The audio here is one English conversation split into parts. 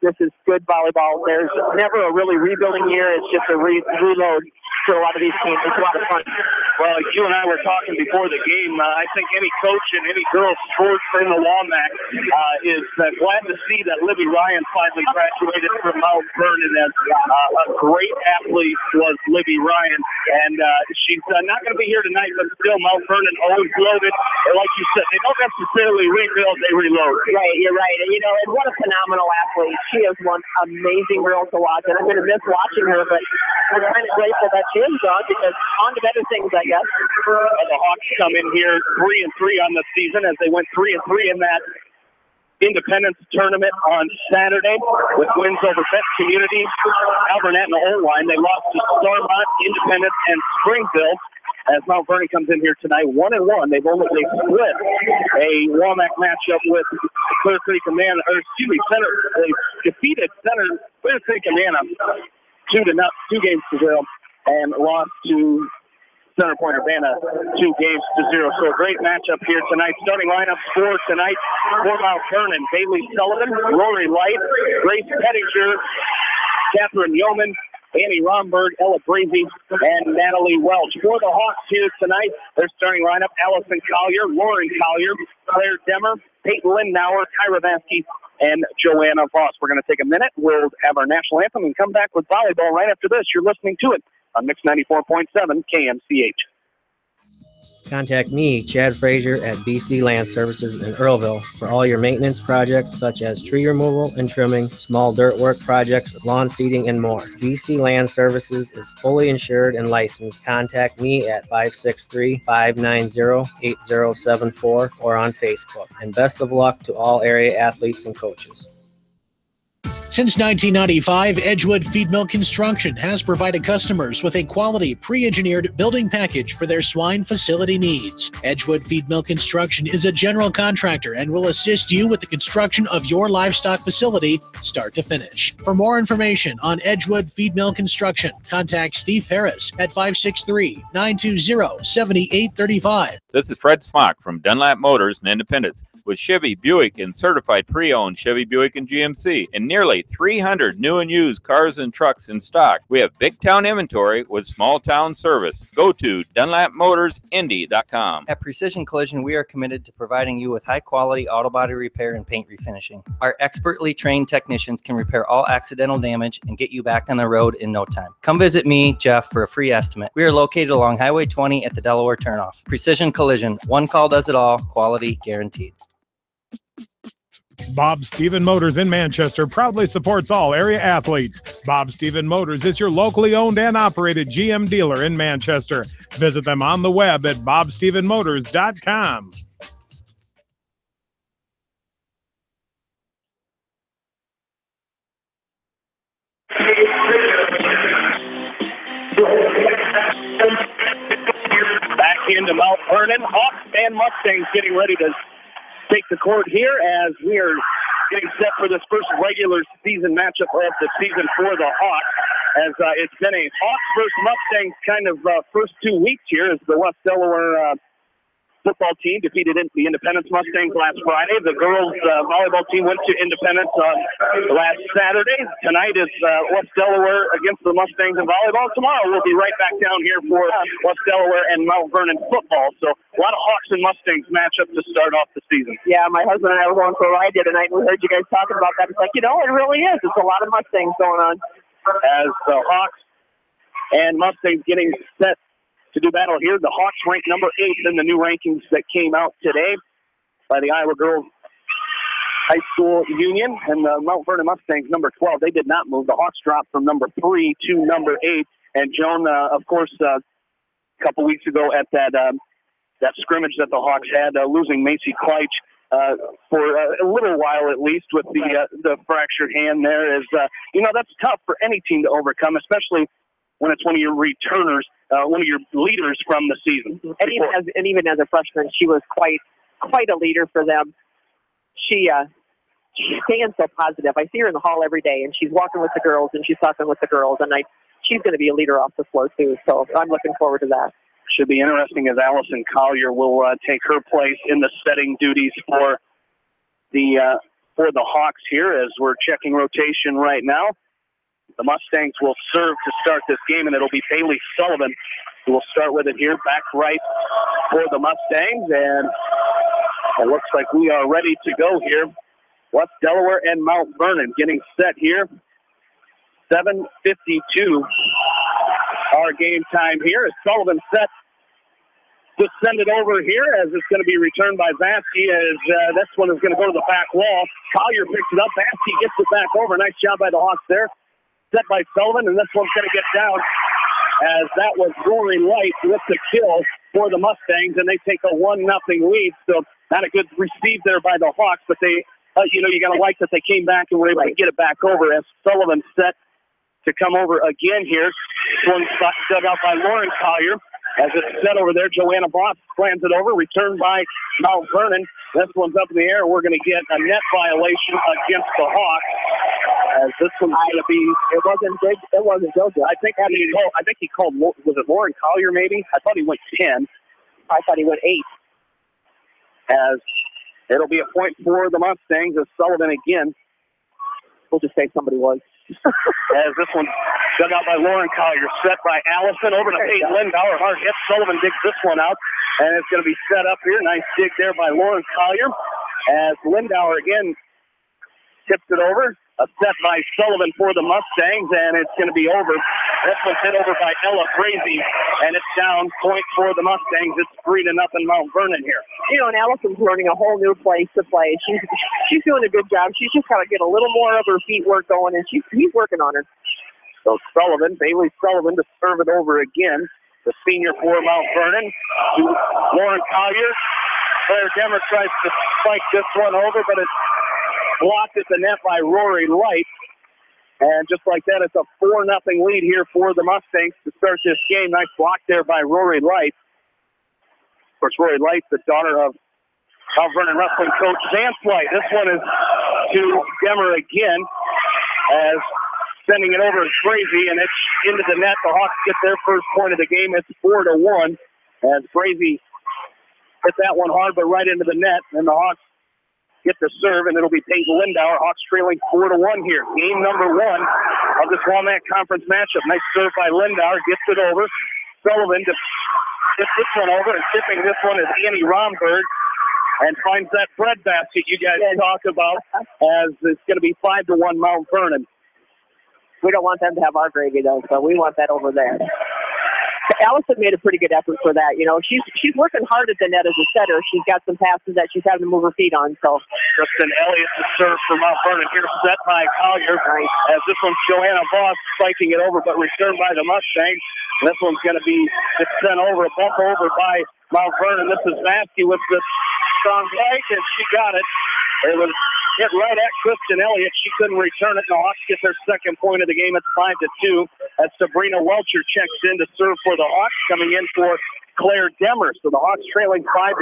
This is good volleyball. There's never a really rebuilding year. It's just a reload for a lot of these teams. It's a lot of fun. Well, you and I were talking before the game. I think any coach in any girls' sports in the Womack is glad to see that Libby Ryan finally graduated from Mount Vernon. As a great athlete was Libby Ryan, and she's not going to be here tonight, but still Mount Vernon always loaded. Like you said, they don't necessarily rebuild, they reload. Right, you're right. And, and what a phenomenal athlete. She is one amazing girl to watch, and I'm going to miss watching her, but we're kind of grateful that she is gone because on to better things, I guess. And the Hawks come in here 3-3 on the season as they went 3-3 in that Independence tournament on Saturday with wins over Beth Community, Albernette, and Oline. They lost to Starmont, Independence, and Springfield. As Mount Vernon comes in here tonight, 1-1. They split a Womack matchup with Clear Creek Amana, they defeated Clear Creek Amana 2-0 and lost to Center Point Urbana 2-0. So a great matchup here tonight. Starting lineup for tonight for Mount Vernon: Bailey Sullivan, Rory Light, Grace Pettinger, Catherine Yeoman, Annie Romberg, Ella Brazy, and Natalie Welch. For the Hawks here tonight, their starting lineup: Allison Collier, Lauren Collier, Claire Demmer, Peyton Lindauer, Kyra Vasky, and Joanna Voss. We're going to take a minute. We'll have our national anthem and come back with volleyball right after this. You're listening to it on Mix 94.7 KMCH. Contact me, Chad Frazier, at BC Land Services in Earlville for all your maintenance projects such as tree removal and trimming, small dirt work projects, lawn seeding, and more. BC Land Services is fully insured and licensed. Contact me at 563-590-8074 or on Facebook. And best of luck to all area athletes and coaches. Since 1995, Edgewood Feed Mill Construction has provided customers with a quality, pre-engineered building package for their swine facility needs. Edgewood Feed Mill Construction is a general contractor and will assist you with the construction of your livestock facility, start to finish. For more information on Edgewood Feed Mill Construction, contact Steve Harris at 563-920-7835. This is Fred Smock from Dunlap Motors and Independence with Chevy, Buick, and certified pre-owned Chevy, Buick, and GMC, and nearly 300 new and used cars and trucks in stock. We have big town inventory with small town service. Go to DunlapMotorsIndy.com. At Precision Collision, we are committed to providing you with high quality auto body repair and paint refinishing. Our expertly trained technicians can repair all accidental damage and get you back on the road in no time. Come visit me, Jeff, for a free estimate. We are located along Highway 20 at the Delaware turnoff. Precision Collision, one call does it all, quality guaranteed. Bob Stephen Motors in Manchester proudly supports all area athletes. Bob Stephen Motors is your locally owned and operated GM dealer in Manchester. Visit them on the web at bobstephenmotors.com. Back into Mount Vernon. Hawks and Mustangs getting ready to take the court here as we are getting set for this first regular season matchup of the season for the Hawks. As it's been a Hawks versus Mustangs kind of first 2 weeks here as the West Delaware football team defeated the Independence Mustangs last Friday. The girls volleyball team went to Independence last Saturday. Tonight is West Delaware against the Mustangs in volleyball. Tomorrow we'll be right back down here for West Delaware and Mount Vernon football. So a lot of Hawks and Mustangs matchup to start off the season. Yeah, my husband and I were going for a ride the other night, and we heard you guys talking about that. It's like, it really is. It's a lot of Mustangs going on. As the Hawks and Mustangs getting set to do battle here. The Hawks ranked number 8 in the new rankings that came out today by the Iowa Girls High School Union, and the Mount Vernon Mustangs number 12. They did not move. The Hawks dropped from number 3 to number 8. And Joan, of course, a couple weeks ago at that scrimmage that the Hawks had, losing Macy Kleitch for a little while at least with the fractured hand there, is that's tough for any team to overcome, especially when it's one of your returners, one of your leaders from the season. And even as a freshman, she was quite a leader for them. She stands so positive. I see her in the hall every day, and she's walking with the girls, and she's talking with the girls, and she's going to be a leader off the floor too. So I'm looking forward to that. Should be interesting as Allison Collier will take her place in the setting duties for the for the Hawks here as we're checking rotation right now. The Mustangs will serve to start this game, and it'll be Bailey Sullivan who will start with it here, back right for the Mustangs, and it looks like we are ready to go here. West Delaware and Mount Vernon getting set here. 7:52 our game time here as Sullivan set to send it over here as it's going to be returned by Vasky as this one is going to go to the back wall. Collier picks it up. Vasky gets it back over. Nice job by the Hawks there. Set by Sullivan, and this one's going to get down as that was Rory Light with the kill for the Mustangs, and they take a 1-0 lead. So not a good receive there by the Hawks, but they, you got to like that they came back and were able to get it back over as Sullivan set to come over again here. This one's dug out by Lauren Collier. As it's set over there, Joanna Boss slams it over, returned by Mount Vernon. This one's up in the air. We're going to get a net violation against the Hawks. As this one's going to be, it wasn't Jojo. I think he called, was it Lauren Collier maybe? I thought he went 10. I thought he went 8. As it'll be a point for the Mustangs as Sullivan again. We'll just say somebody was. As this one dug out by Lauren Collier, set by Allison over to Peyton Lindauer. Hard hit. Sullivan digs this one out, and it's going to be set up here. Nice dig there by Lauren Collier. As Lindauer again tips it over. A set by Sullivan for the Mustangs, and it's going to be over. This one's hit over by Ella Frazee, and it's down point for the Mustangs. It's 3-0 Mount Vernon here. And Allison's learning a whole new place to play. She's doing a good job. She's just got to get a little more of her feet work going, and he's working on her. So Bailey Sullivan to serve it over again. The senior for Mount Vernon to Lauren Collier. Claire Demmer tries to spike this one over, but it's blocked at the net by Rory Light. And just like that, it's a 4-0 lead here for the Mustangs to start this game. Nice block there by Rory Light. Of course, Rory Light, the daughter of Mount Vernon wrestling coach Vance Light. This one is to Demmer again as sending it over to Frazee, and it's into the net. The Hawks get their first point of the game. It's 4-1 as Frazee hit that one hard, but right into the net, and the Hawks get the serve, and it'll be Peyton Lindauer. Hawks trailing 4-1 here. Game number 1 of this Walnut Conference matchup. Nice serve by Lindauer. Gets it over. Sullivan gets this one over, and tipping this one is Annie Romberg, and finds that bread basket you guys talk about, as it's going to be 5-1 Mount Vernon. We don't want them to have our gravy, though, so we want that over there. Allison made a pretty good effort for that. She's working hard at the net as a setter. She's got some passes that she's having to move her feet on. So Kristen Elliott to serve for Mount Vernon here, set by Collier. As this one's Joanna Voss spiking it over, but returned by the Mustangs. This one's going to be sent over, a bump over by Mount Vernon. This is Vasky with the strong spike, and she got it. It was hit right at Kristen Elliott. She couldn't return it. The Hawks get their second point of the game. It's 5-2. As Sabrina Welcher checks in to serve for the Hawks, coming in for Claire Demmer. So the Hawks trailing 5-2.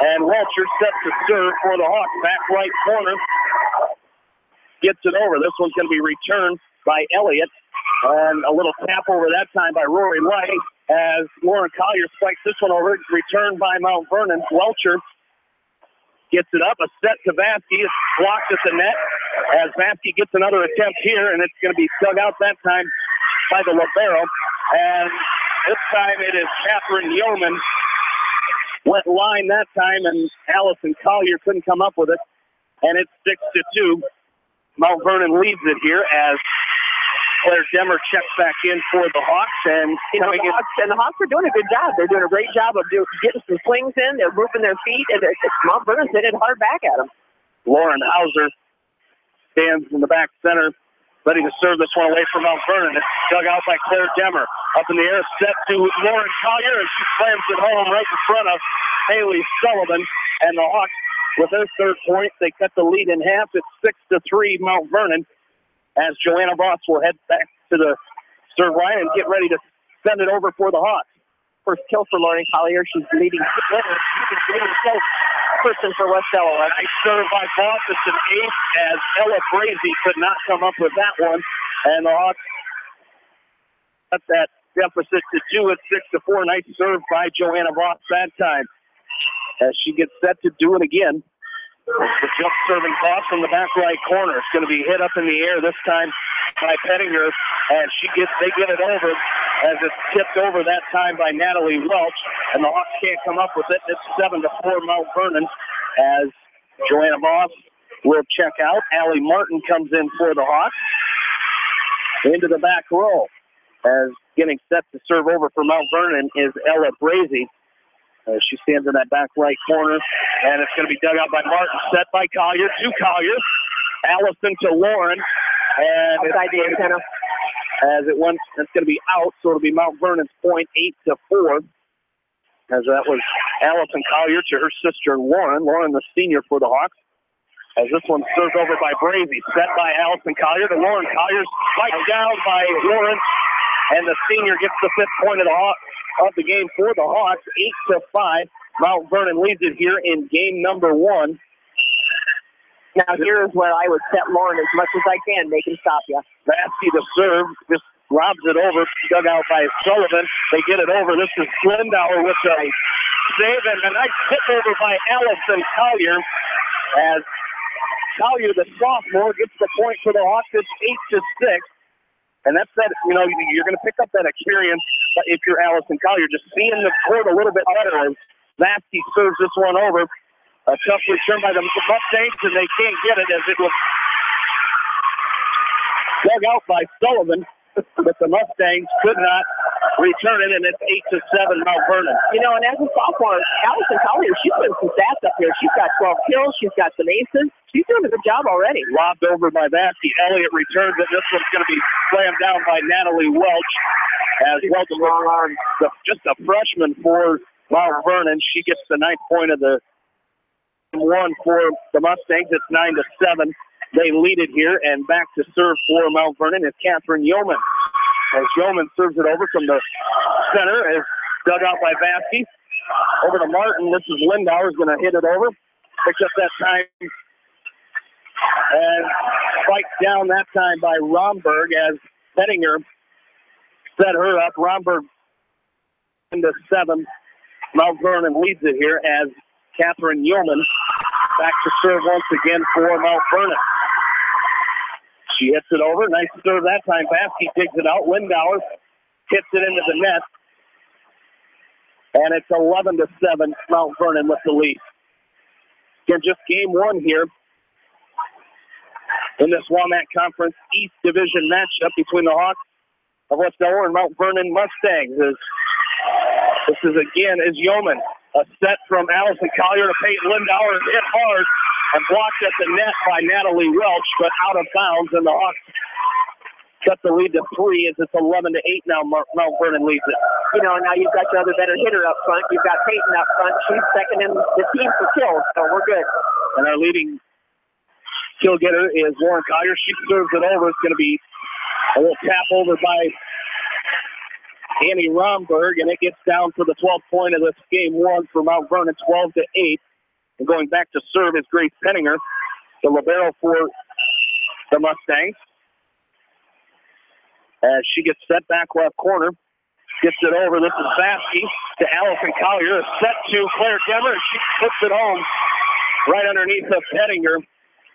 And Welcher set to serve for the Hawks. Back right corner. Gets it over. This one's going to be returned by Elliott. And a little tap over that time by Rory Light. As Lauren Collier spikes this one over. It's returned by Mount Vernon. Welcher gets it up, a set to Vasky. It's blocked at the net as Vasky gets another attempt here, and it's going to be dug out that time by the libero. And this time it is Catherine Yeoman. Went line that time, and Allison Collier couldn't come up with it. And it's 6-2. Mount Vernon leads it here as Claire Demmer checks back in for the Hawks, and the Hawks are doing a good job. They're doing a great job of getting some swings in. They're moving their feet, and Mount Vernon's hitting hard back at them. Lauren Hauser stands in the back center, ready to serve this one away from Mount Vernon. It's dug out by Claire Demmer. Up in the air, set to Lauren Collier, and she slams it home right in front of Haley Sullivan. And the Hawks, with their third point, they cut the lead in half. It's 6-3 Mount Vernon. As Joanna Voss will head back to the serve line and get ready to send it over for the Hawks. First kill for Lauren Collier. She's leading person for West Delaware. Nice serve by Voss. It's an ace as Ella Frazee could not come up with that one. And the Hawks cut that deficit to 2 at 6-4. Nice serve by Joanna Voss that time as she gets set to do it again. The jump serving toss from the back right corner. It's going to be hit up in the air this time by Pettinger, and they get it over as it's tipped over that time by Natalie Welch, and the Hawks can't come up with it. It's 7-4 Mount Vernon as Joanna Voss will check out. Allie Martin comes in for the Hawks into the back row as getting set to serve over for Mount Vernon is Ella Brazy. She stands in that back right corner, and it's going to be dug out by Martin. Set by Collier to Collier. Allison to Lauren, and as it went, it's going to be out, so it'll be Mount Vernon's point, 8-4. As that was Allison Collier to her sister Lauren. Lauren, the senior for the Hawks. As this one's served over by Brazy. Set by Allison Collier to Lauren. Collier's spiked down by Lauren, and the senior gets the 5th point of the game for the Hawks, 8-5. Mount Vernon leads it here in game number 1. Now here's where I would set Lauren as much as I can. They can stop you. Vasky to serve, just robs it over, dug out by Sullivan. They get it over. This is Lindauer with a save, and a nice tip over by Allison Collier as Collier, the sophomore, gets the point for the Hawks. It's 8-6. And that's that, you're going to pick up that experience if you're Allison Collier, just seeing the court a little bit better as Vasky serves this one over. A tough return by the Mustangs, and they can't get it as it was dug out by Sullivan, but the Mustangs could not return it, and it's 8-7 Mount Vernon. And as a sophomore, Allison Collier, she's putting some stats up here. She's got 12 kills. She's got some aces. She's doing a good job already. Lobbed over by Vasky. Elliott returns it. This one's going to be slammed down by Natalie Welch. As Welch, just a freshman for Mount Vernon. She gets the 9th point of the 1 for the Mustangs. It's 9-7. They lead it here, and back to serve for Mount Vernon is Catherine Yeoman. As Yeoman serves it over from the center, is dug out by Vasky. Over to Martin. This is Lindauer is going to hit it over. Picks up that time. And spiked down that time by Romberg as Pettinger set her up. Romberg into 7. Mount Vernon leads it here as Catherine Yeoman back to serve once again for Mount Vernon. She hits it over. Nice serve that time. Vasky digs it out. Lindauer hits it into the net. And it's 11-7. Mount Vernon with the lead. Again, just game 1 here in this Walmart Conference East Division matchup between the Hawks of West Delaware and Mount Vernon Mustangs. This is again is Yeoman. A set from Allison Collier to Peyton Lindauer, hit hard and blocked at the net by Natalie Welch, but out of bounds, and the Hawks cut the lead to 3 as it's 11-8 now. Mount Vernon leads it. Now you've got your other better hitter up front. You've got Peyton up front. She's second in the team for kills, so we're good. And our leading kill getter is Lauren Collier. She serves it over. It's going to be a little tap over by Annie Romberg, and it gets down to the 12th point of this game 1 for Mount Vernon, 12-8. And going back to serve is Grace Pettinger, the libero for the Mustangs. As she gets set back left corner, gets it over. This is Vasky to Allison Collier. A set to Claire Demmer, and she puts it home right underneath of Pettinger.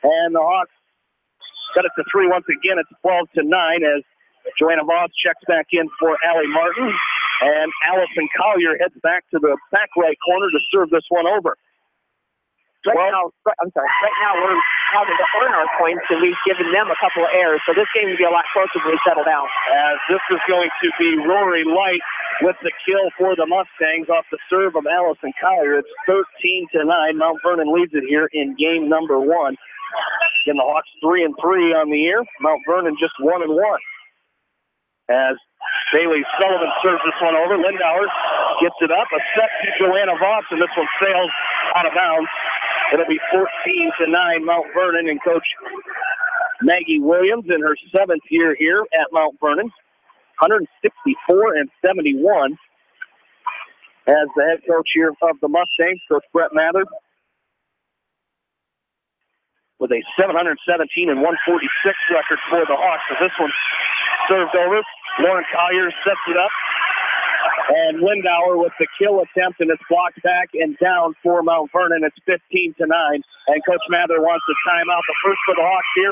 And the Hawks cut it to 3 once again. It's 12-9 as Joanna Voss checks back in for Allie Martin. And Allison Collier heads back to the back right corner to serve this one over. Right now we're having to earn our points, and we've given them a couple of errors. So this game will be a lot closer when we settle down. As this is going to be Rory Light with the kill for the Mustangs off the serve of Allison Collier. It's 13-9. Mount Vernon leads it here in game number 1. Again, the Hawks 3-3 on the year. Mount Vernon just 1-1. As Bailey Sullivan serves this one over. Lindauer gets it up. A set to Joanna Voss, and this one sails out of bounds. It'll be 14-9 Mount Vernon, and Coach Maggie Williams in her 7th year here at Mount Vernon. 164-71 as the head coach here of the Mustangs, Coach Brett Mather, with a 717 and 146 record for the Hawks. So this one served over. Lauren Collier sets it up. And Lindauer with the kill attempt, and it's blocked back and down for Mount Vernon. It's 15-9, and Coach Mather wants a timeout. The first for the Hawks here,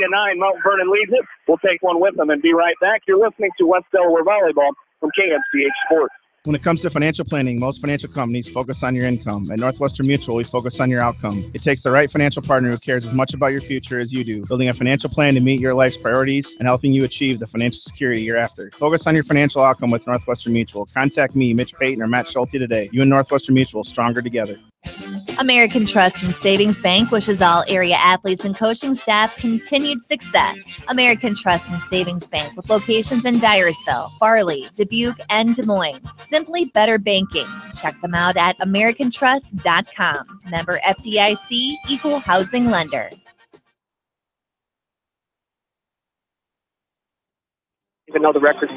15-9. Mount Vernon leads it. We'll take one with them and be right back. You're listening to West Delaware Volleyball from KMCH Sports. When it comes to financial planning, most financial companies focus on your income. At Northwestern Mutual, we focus on your outcome. It takes the right financial partner who cares as much about your future as you do, building a financial plan to meet your life's priorities and helping you achieve the financial security you're after. Focus on your financial outcome with Northwestern Mutual. Contact me, Mitch Payton, or Matt Schulte today. You and Northwestern Mutual, stronger together. American Trust and Savings Bank wishes all area athletes and coaching staff continued success. American Trust and Savings Bank with locations in Dyersville, Farley, Dubuque, and Des Moines. Simply better banking. Check them out at americantrust.com. Member FDIC, equal housing lender. Even though the record.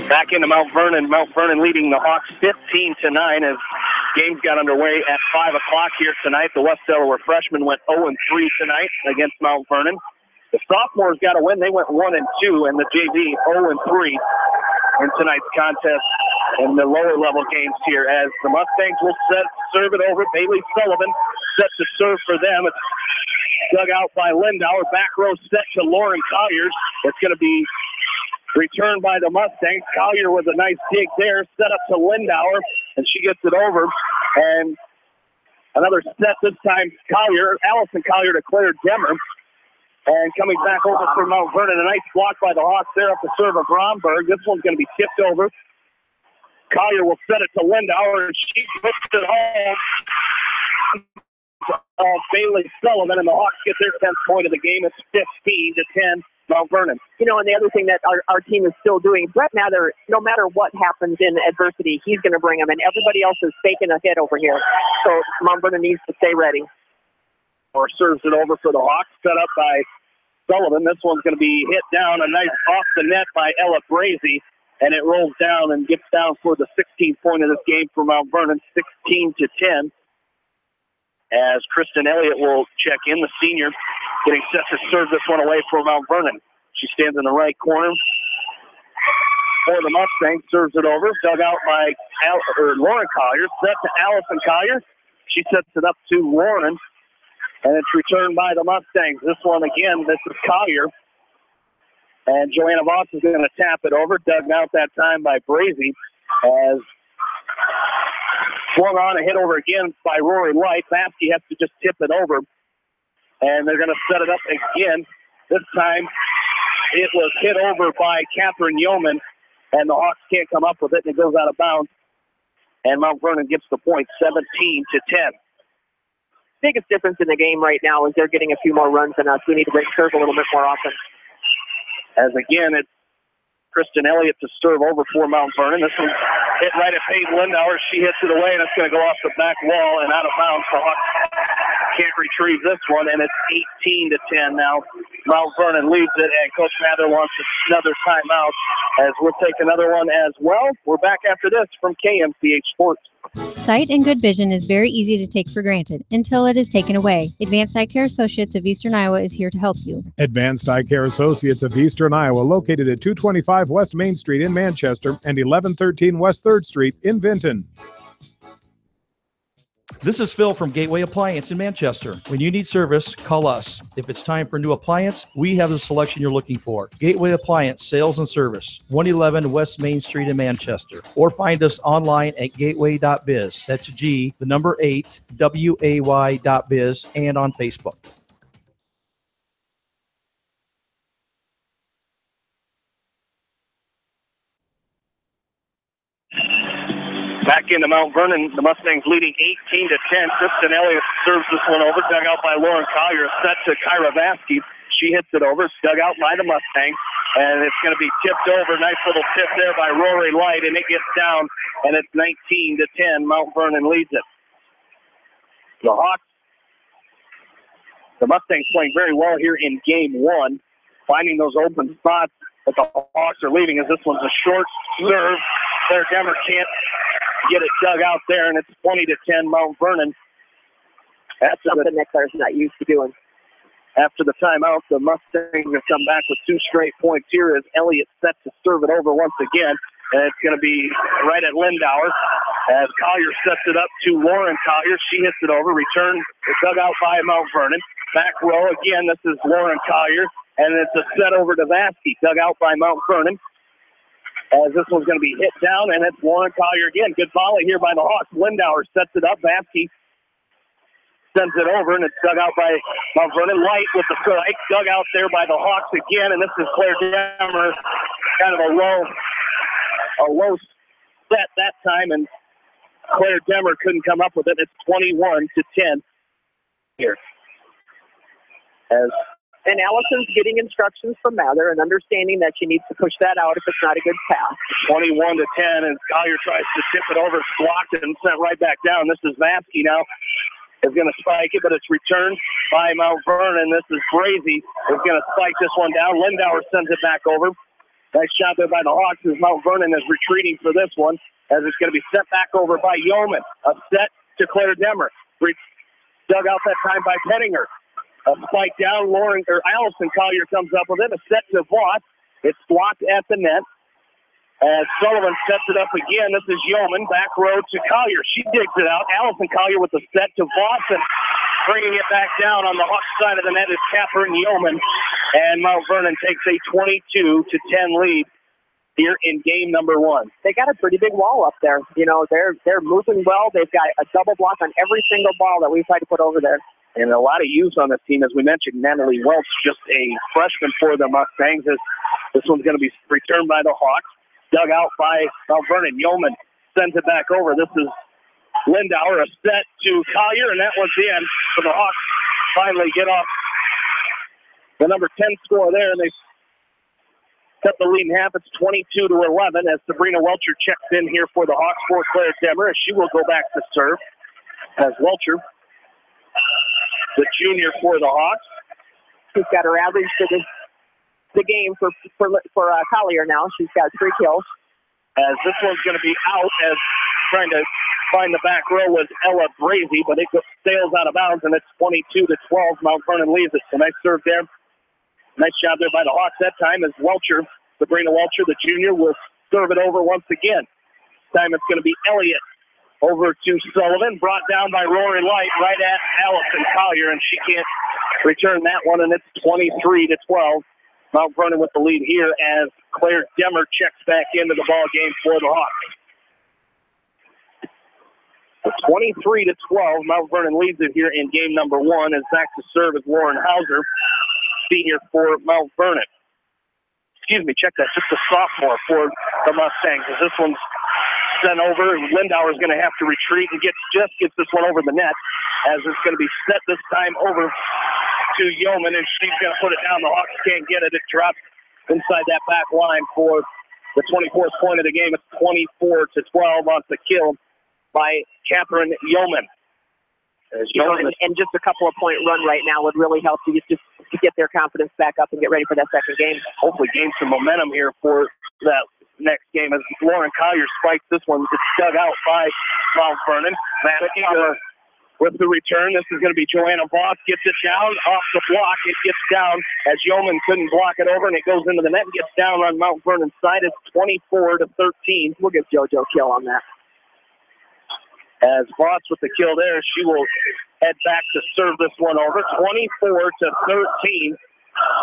Back into Mount Vernon. Mount Vernon leading the Hawks 15-9 as games got underway at 5 o'clock here tonight. The West Delaware freshmen went 0-3 tonight against Mount Vernon. The sophomores got a win. They went 1-2, and the JV 0-3 in tonight's contest in the lower level games here as the Mustangs will serve it over. Bailey Sullivan set to serve for them. It's dug out by Lindauer. Back row set to Lauren Colliers. It's going to be returned by the Mustangs. Collier with a nice dig there, set up to Lindauer, and she gets it over. And another set, this time Allison Collier to Claire Demmer. And coming back over for Mount Vernon, a nice block by the Hawks there up the serve of Bromberg. This one's going to be tipped over. Collier will set it to Lindauer, and she puts it home. Bailey Sullivan, and the Hawks get their 10th point of the game. It's 15-10. Mount Vernon. You know, and the other thing that our team is still doing, Brett Mather, no matter what happens in adversity, he's going to bring them, and everybody else is faking a hit over here. So Mount Vernon needs to stay ready. Or serves it over for the Hawks, set up by Sullivan. This one's going to be hit down, a nice off the net by Ella Brazy, and it rolls down and gets down for the 16th point of this game for Mount Vernon, 16-10. As Kristen Elliott will check in, the senior, getting set to serve this one away for Mount Vernon. She stands in the right corner for the Mustangs, serves it over, dug out by Lauren Collier, set to Allison Collier. She sets it up to Lauren, and it's returned by the Mustangs. This one again, this is Collier. And Joanna Voss is going to tap it over, dug out that time by Brazy, as swung on and hit over again by Rory Light. Baskey has to just tip it over. And they're going to set it up again. This time it was hit over by Catherine Yeoman, and the Hawks can't come up with it, and it goes out of bounds. And Mount Vernon gets the point, 17-10. Biggest difference in the game right now is they're getting a few more runs than us. We need to break serve a little bit more often. As again, it's Kristen Elliott to serve over for Mount Vernon. This one's hit right at Peyton Lindauer. She hits it away, and it's going to go off the back wall and out of bounds. The Hawks can't retrieve this one, and it's 18-10 now. Mount Vernon leads it, and Coach Mather wants another timeout, as we'll take another one as well. We're back after this from KMCH Sports. Sight and good vision is very easy to take for granted until it is taken away. Advanced Eye Care Associates of Eastern Iowa is here to help you. Advanced Eye Care Associates of Eastern Iowa, located at 225 West Main Street in Manchester and 1113 West 3rd Street in Vinton. This is Phil from Gateway Appliance in Manchester. When you need service, call us. If it's time for a new appliance, we have the selection you're looking for. Gateway Appliance Sales and Service, 111 West Main Street in Manchester. Or find us online at gateway.biz. That's G, the number 8, WAY.biz, and on Facebook. Back into Mount Vernon, the Mustangs leading 18-10. Kristen Elliott serves this one over, dug out by Lauren Collier, set to Kyra Vasky. She hits it over, dug out by the Mustangs, and it's going to be tipped over. Nice little tip there by Rory Light, and it gets down, and it's 19-10. Mount Vernon leads it. The Hawks, the Mustangs playing very well here in game one, finding those open spots that the Hawks are leaving, as this one's a short serve. Claire Demmer can't get it dug out there, and it's 20-10 Mount Vernon. That's something that Claire's not used to doing. After the timeout, the Mustangs have come back with 2 straight points here as Elliott set to serve it over once again. And it's going to be right at Lindauer as Collier sets it up to Lauren Collier. She hits it over. Return dug out by Mount Vernon. Back row again. This is Lauren Collier. And it's a set over to Vasky. Dug out by Mount Vernon. As this one's going to be hit down, and it's Lauren Collier again. Good volley here by the Hawks. Lindauer sets it up. Vasky sends it over, and it's dug out by Mount Vernon. Light with the strike. Dug out there by the Hawks again, and this is Claire Demmer. Kind of a low set that time, and Claire Demmer couldn't come up with it. It's 21-10 here. And Allison's getting instructions from Mather and understanding that she needs to push that out if it's not a good pass. 21-10, and Collier tries to tip it over. It's blocked and sent right back down. This is Vasky now. Is going to spike it, but it's returned by Mount Vernon. This is Brazy. Is going to spike this one down. Lindauer sends it back over. Nice shot there by the Hawks as Mount Vernon is retreating for this one, as it's going to be sent back over by Yeoman. A set to Claire Demmer. Dug out that time by Pettinger. A spike down, Allison Collier comes up with it. A set to Voss. It's blocked at the net. As Sullivan sets it up again, this is Yeoman. Back row to Collier. She digs it out. Allison Collier with the set to Voss, and bringing it back down on the Hawks side of the net is Catherine Yeoman. And Mount Vernon takes a 22-10 lead here in game number one. They got a pretty big wall up there. You know, they're moving well. They've got a double block on every single ball that we've tried to put over there. And a lot of youth on this team. As we mentioned, Natalie Welch, just a freshman for the Mustangs. This one's going to be returned by the Hawks. Dug out by Mount Vernon. Yeoman sends it back over. This is Lindauer, a set to Collier, and that one's in. So the Hawks finally get off the number 10 score there, and they cut the lead in half. It's 22-11 as Sabrina Welcher checks in here for the Hawks for Claire Demmer, as she will go back to serve. As Welcher, the junior for the Hawks. She's got her average to the game for Collier now. She's got 3 kills. As this one's going to be out, as trying to find the back row was Ella Brazy, but it sails out of bounds, and it's 22-12. Mount Vernon leads it. So nice serve there. Nice job there by the Hawks that time as Welcher, Sabrina Welcher, the junior, will serve it over once again. This time it's going to be Elliott. Over to Sullivan, brought down by Rory Light right at Allison Collier, and she can't return that one, and it's 23-12. Mount Vernon with the lead here as Claire Demmer checks back into the ball game for the Hawks. 23-12, Mount Vernon leads it here in game number one, as back to serve is Lauren Hauser, senior for Mount Vernon. Excuse me, check that, just a sophomore for the Mustangs, as this one's sent over. Lindauer is going to have to retreat and gets this one over the net, as it's going to be set this time over to Yeoman, and she's going to put it down. The Hawks can't get it. It drops inside that back line for the 24th point of the game. It's 24-12 off the kill by Catherine Yeoman. And just a couple of point run right now would really help you just to get their confidence back up and get ready for that second game. Hopefully gain some momentum here for that next game as Lauren Collier spikes this one. It's dug out by Mount Vernon. With the return, this is going to be Joanna Voss. Gets it down off the block. It gets down as Yeoman couldn't block it over, and it goes into the net and gets down on Mount Vernon's side. It's 24-13. We'll give JoJo a kill on that. As Voss with the kill there, she will head back to serve this one over. 24-13.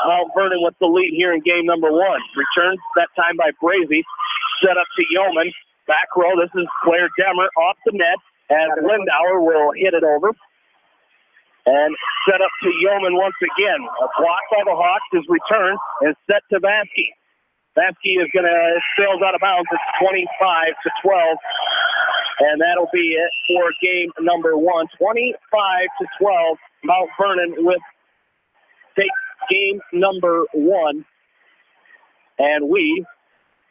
Mount Vernon with the lead here in game number one. Returned that time by Brazy. Set up to Yeoman. Back row, this is Claire Demmer off the net, as Lindauer will hit it over. And set up to Yeoman once again. A block by the Hawks is returned and set to Vasky. Vasky is going to sails out of bounds. It's 25-12. And that'll be it for game number one. 25-12. Mount Vernon with takes game number one. And we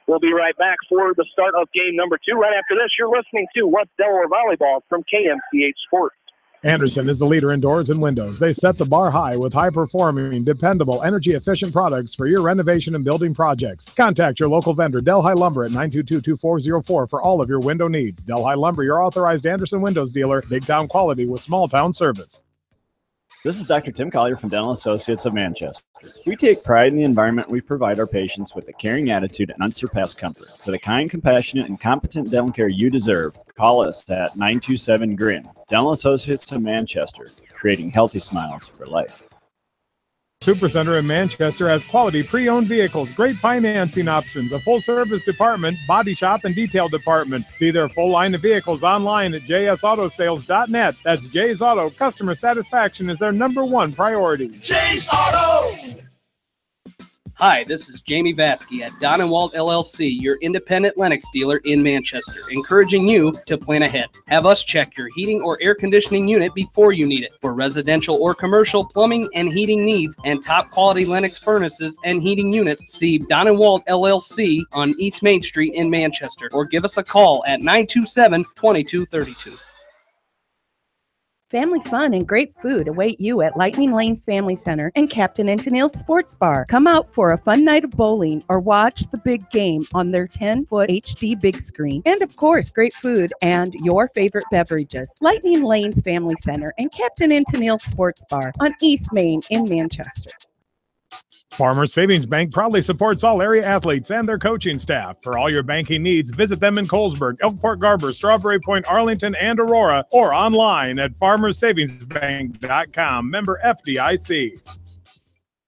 will be right back for the start of game number two. Right after this, you're listening to West Delaware Volleyball from KMCH Sports. Anderson is the leader in doors and windows. They set the bar high with high-performing, dependable, energy-efficient products for your renovation and building projects. Contact your local vendor, Delhi Lumber, at 922-2404 for all of your window needs. Delhi Lumber, your authorized Anderson Windows dealer, big-town quality with small-town service. This is Dr. Tim Collier from Dental Associates of Manchester. We take pride in the environment we provide our patients with a caring attitude and unsurpassed comfort. For the kind, compassionate, and competent dental care you deserve, call us at 927-GRIN. Dental Associates of Manchester, creating healthy smiles for life. Supercenter in Manchester has quality pre-owned vehicles, great financing options, a full-service department, body shop, and detail department. See their full line of vehicles online at jsautosales.net. That's Jay's Auto. Customer satisfaction is their #1 priority. Jay's Auto! Hi, this is Jamie Vasky at Don & Walt LLC, your independent Lennox dealer in Manchester, encouraging you to plan ahead. Have us check your heating or air conditioning unit before you need it. For residential or commercial plumbing and heating needs and top quality Lennox furnaces and heating units, see Don & Walt LLC on East Main Street in Manchester, or give us a call at 927-2232. Family fun and great food await you at Lightning Lanes Family Center and Captain and Tennille's Sports Bar. Come out for a fun night of bowling or watch the big game on their 10-foot HD big screen. And of course, great food and your favorite beverages. Lightning Lanes Family Center and Captain and Tennille's Sports Bar on East Main in Manchester. Farmers Savings Bank proudly supports all area athletes and their coaching staff. For all your banking needs, visit them in Colesburg, Elkport Garber, Strawberry Point, Arlington, and Aurora, or online at farmersavingsbank.com. Member FDIC.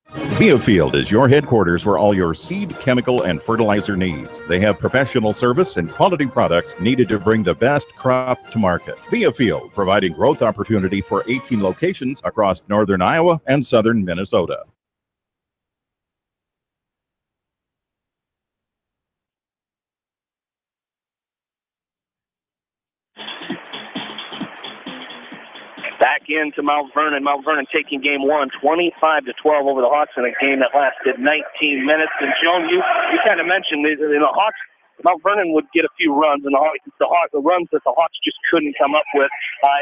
Biofield is your headquarters for all your seed, chemical, and fertilizer needs. They have professional service and quality products needed to bring the best crop to market. Biofield, providing growth opportunity for 18 locations across northern Iowa and southern Minnesota. Back into Mount Vernon. Mount Vernon taking game one, 25-12 over the Hawks in a game that lasted 19 minutes. And Joan, you kind of mentioned the Hawks. Mount Vernon would get a few runs, and the runs that the Hawks just couldn't come up with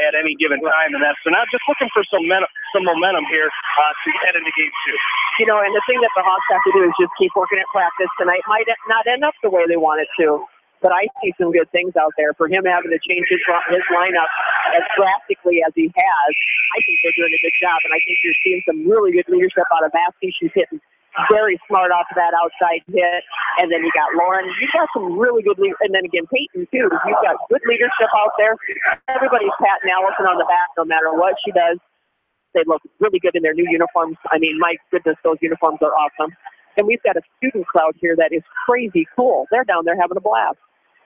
at any given time. And so now just looking for some momentum here to head into game two. You know, and the thing that the Hawks have to do is just keep working at practice. Tonight might not end up the way they want it to. But I see some good things out there. For him having to change his lineup as drastically as he has, I think they're doing a good job. And I think you're seeing some really good leadership out of Vasky. She's hitting very smart off of that outside hit. And then you got Lauren. You've got some really good leadership. And then again, Peyton, too. You've got good leadership out there. Everybody's patting Allison on the back no matter what she does. They look really good in their new uniforms. I mean, my goodness, those uniforms are awesome. And we've got a student crowd here that is crazy cool. They're down there having a blast.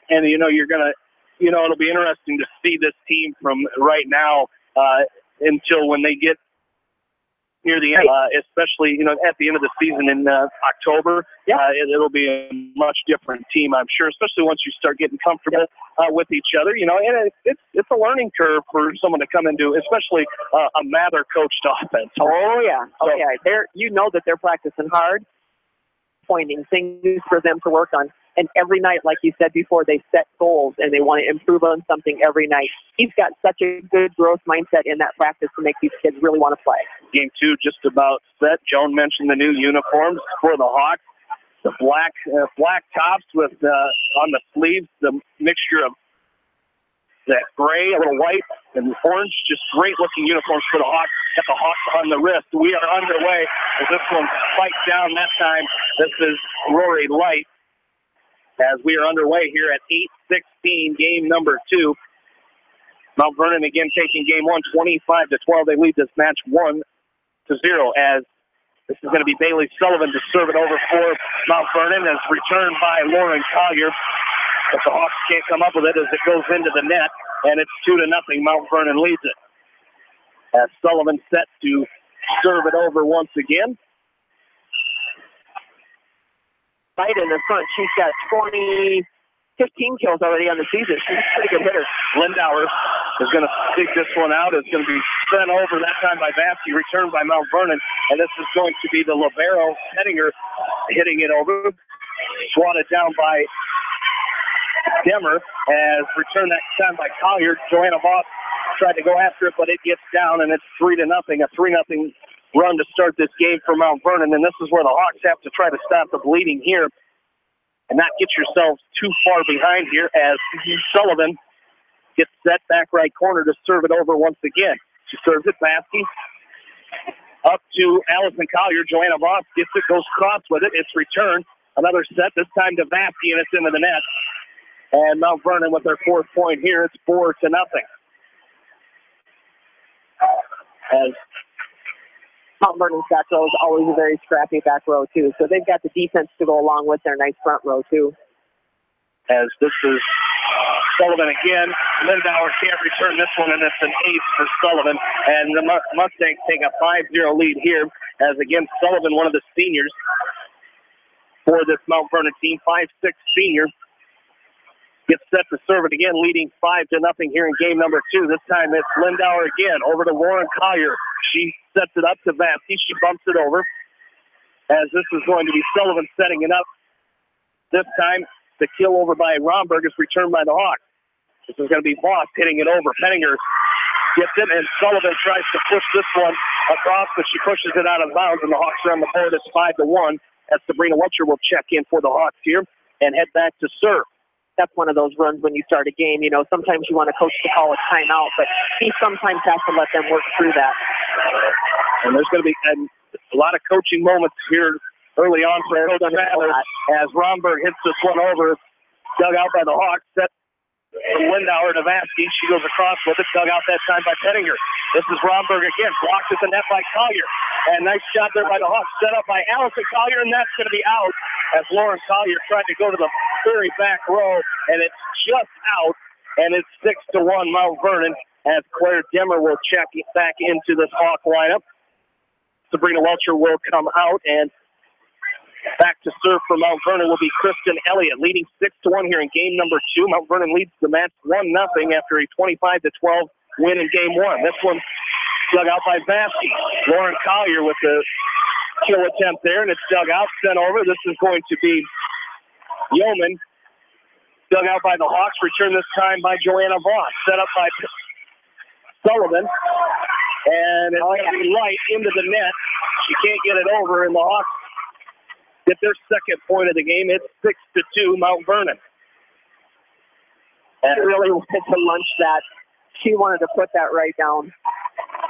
And, it'll be interesting to see this team from right now until when they get near the end, especially, at the end of the season in October. It'll be a much different team, I'm sure, especially once you start getting comfortable with each other. And it's a learning curve for someone to come into, especially a Mather-coached offense. Oh, yeah. That they're practicing hard, pointing things for them to work on. And every night, like you said before, they set goals and they want to improve on something every night. He's got such a good growth mindset in that practice to make these kids really want to play. Game two just about set. Joan mentioned the new uniforms for the Hawks. The black tops with on the sleeves, the mixture of that gray, a little white, and orange. Just great-looking uniforms for the Hawks. Got the Hawks on the wrist. We are underway as this one spikes down that time. This is Rory Light. As we are underway here at 8:16, game number two. Mount Vernon again taking game one, 25-12. They lead this match 1-0 as this is going to be Bailey Sullivan to serve it over for Mount Vernon as returned by Lauren Collier. But the Hawks can't come up with it as it goes into the net, and it's 2-0. Mount Vernon leads it. As Sullivan set to serve it over once again. Right in the front, she's got 15 kills already on the season. She's a pretty good hitter. Lindauer is going to dig this one out. It's going to be sent over that time by Vasky, returned by Mount Vernon, and this is going to be the libero Hettinger hitting it over. Swatted down by Demmer as returned that time by Collier. Joanna Voss tried to go after it, but it gets down, and it's 3-0. A 3-0 run to start this game for Mount Vernon, and this is where the Hawks have to try to stop the bleeding here and not get yourselves too far behind here as Sullivan gets set back right corner to serve it over once again. She serves it, Vasky Up to Allison Collier. Joanna Voss gets it, goes cross with it. It's returned. Another set, this time to Vasky, and it's into the net. And Mount Vernon with their 4th point here. It's 4-0. As Mount Vernon's back row is always a very scrappy back row, too. So they've got the defense to go along with their nice front row, too. As this is Sullivan again. Lindauer can't return this one, and it's an ace for Sullivan. And the Mustangs take a 5-0 lead here. As again, Sullivan, one of the seniors for this Mount Vernon team, 5'6" senior, gets set to serve it again, leading 5-0 here in game number 2. This time it's Lindauer again over to Lauren Collier. She sets it up to Vasky. She bumps it over. As this is going to be Sullivan setting it up. This time the kill over by Romberg is returned by the Hawks. This is going to be Voss hitting it over. Pettinger gets it, and Sullivan tries to push this one across, but she pushes it out of bounds, and the Hawks are on the board. It's 5-1. As Sabrina Welcher will check in for the Hawks here and head back to serve. That's one of those runs when you start a game. You know, sometimes you want a coach to call a timeout, but he sometimes has to let them work through that. And there's going to be a lot of coaching moments here early on for Coach Sadler as Romberg hits this one over. Dug out by the Hawks. Set from Lindauer to Vasky. She goes across with it. Dug out that time by Pettinger. This is Romberg again. Blocked at the net by Collier. And nice shot there by the Hawks. Set up by Allison Collier, and that's going to be out as Lauren Collier tried to go to the very back row, and it's just out. And it's 6-1 Mount Vernon as Claire Demmer will check back into this Hawk lineup. Sabrina Welcher will come out, and back to serve for Mount Vernon will be Kristen Elliott, leading 6-1 here in game number 2. Mount Vernon leads the match 1-0 after a 25-12 win in game 1. This one dug out by Vasky. Lauren Collier with the kill attempt there, and it's dug out, sent over. This is going to be Yeoman. Dug out by the Hawks, returned this time by Joanna Voss. Set up by Sullivan. And it's going to be light into the net. She can't get it over, and the Hawks get their second point of the game. It's 6-2 Mount Vernon. And really wanted to lunch that. She wanted to put that right down.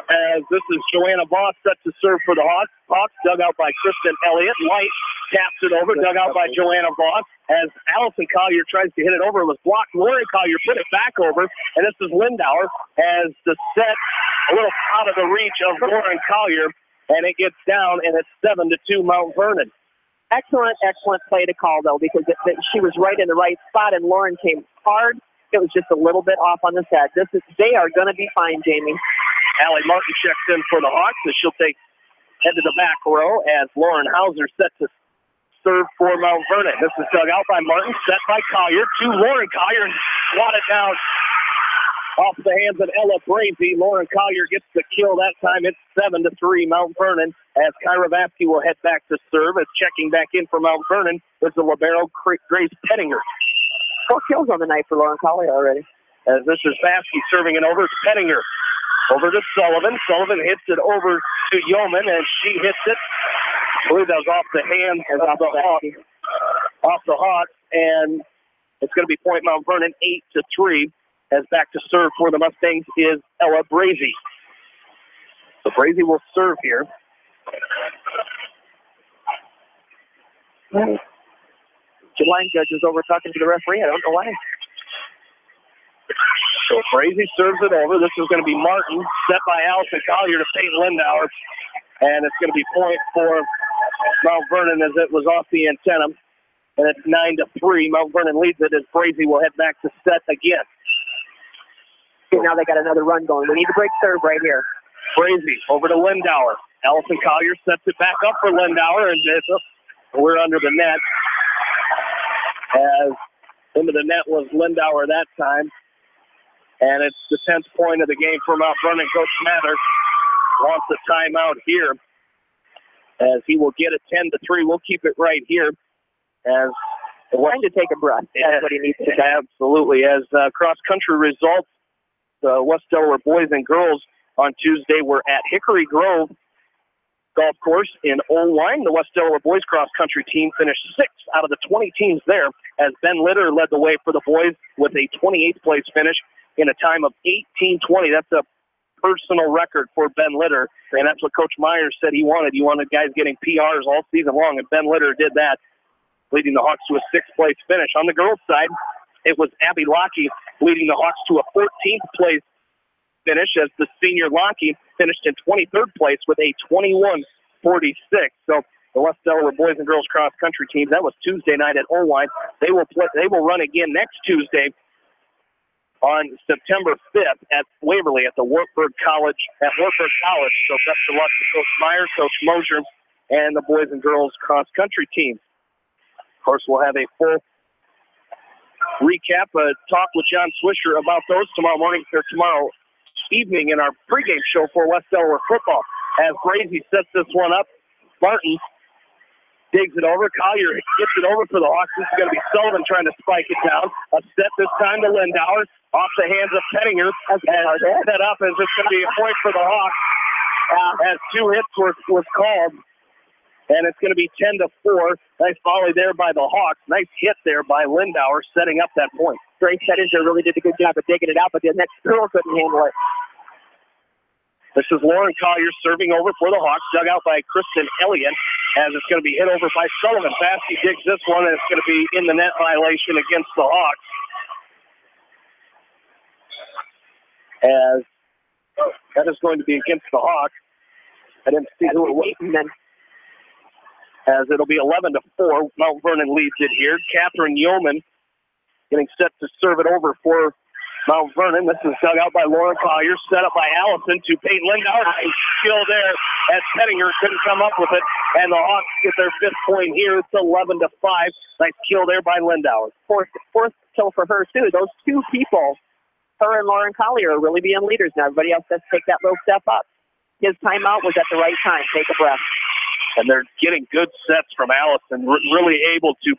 As this is Joanna Voss set to serve for the Hawks. Hawks dug out by Kristen Elliott. Light taps it over, dug out by Joanna Voss. As Allison Collier tries to hit it over, it was blocked. Lauren Collier put it back over, and this is Lindauer as the set a little out of the reach of Lauren Collier, and it gets down, and it's 7-2 Mount Vernon. Excellent play to call, though, because she was right in the right spot, and Lauren came hard. It was just a little bit off on the set. They are going to be fine, Jamie. Allie Martin checks in for the Hawks, and she'll head to the back row as Lauren Hauser set to serve for Mount Vernon. This is dug out by Martin, set by Collier to Lauren Collier, and swatted down off the hands of Ella Brazy. Lauren Collier gets the kill that time. It's 7-3 Mount Vernon as Kyra Vasky will head back to serve. As checking back in for Mount Vernon is the libero Grace Pettinger. 4 kills on the night for Lauren Collier already. As this is Vasky serving it over to Pettinger. Over to Sullivan. Sullivan hits it over to Yeoman, and she hits it. I believe that was off the hands of the Hawks. Off the Hawks, and it's going to be point Mount Vernon 8-3. As back to serve for the Mustangs is Ella Brazy. So Brazy will serve here. The line judge is over talking to the referee. I don't know why. So Brazy serves it over. This is going to be Martin, set by Allison Collier to Peyton Lindauer. And it's going to be point for Mount Vernon as it was off the antenna. And it's 9-3. Mount Vernon leads it as Brazy will head back to set again. Okay, now they got another run going. We need to break serve right here. Brazy over to Lindauer. Allison Collier sets it back up for Lindauer, and we're under the net. As into the net was Lindauer that time. And it's the 10th point of the game for Mount Vernon. Coach Mather wants a timeout here as he will get it 10-3. We'll keep it right here as trying to take a breath. That's what he needs to do. Absolutely. As cross-country results, the West Delaware boys and girls on Tuesday were at Hickory Grove Golf Course in Oline. The West Delaware boys cross-country team finished 6th out of the 20 teams there as Ben Litter led the way for the boys with a 28th place finish in a time of 18:20. That's a personal record for Ben Litter, and that's what Coach Myers said he wanted. He wanted guys getting PRs all season long, and Ben Litter did that, leading the Hawks to a 6th-place finish. On the girls' side, it was Abby Lockey leading the Hawks to a 14th-place finish as the senior Lockey finished in 23rd place with a 21-46. So the West Delaware boys and girls cross country teams, that was Tuesday night at Irvine. They will run again next Tuesday on September 5th at Waverly at the Wartburg College. So best of luck to Coach Myers, Coach Mosier, and the boys and girls cross country teams. Of course, we'll have a full recap, talk with John Swisher about those tomorrow evening in our pregame show for West Delaware football. As Brazy sets this one up, Martin digs it over. Collier gets it over for the Hawks. This is going to be Sullivan trying to spike it down. A set this time to Lindauer. Off the hands of Pettinger. And set up as it's going to be a point for the Hawks. As 2 hits was called. And it's going to be 10-4. Nice volley there by the Hawks. Nice hit there by Lindauer setting up that point. Grace Pettinger really did a good job of digging it out, but the next girl couldn't handle it. This is Lauren Collier serving over for the Hawks, dug out by Kristen Elliott, as it's going to be hit over by Sullivan. Baskey digs this one, and it's going to be in the net violation against the Hawks. As that is going to be against the Hawks. I didn't see who it was. As it'll be 11-4. Mount Vernon leads it here. Catherine Yeoman getting set to serve it over for Mount Vernon. This is dug out by Lauren Collier, set up by Allison to Peyton Lindauer. Skill there as Pettinger couldn't come up with it. And the Hawks get their 5th point here. It's 11-5. Nice kill there by Lindauer. Fourth kill for her, too. Those 2 people, her and Lauren Collier, are really being leaders now. Everybody else has to take that little step up. His timeout was at the right time. Take a breath. And they're getting good sets from Allison. Really able to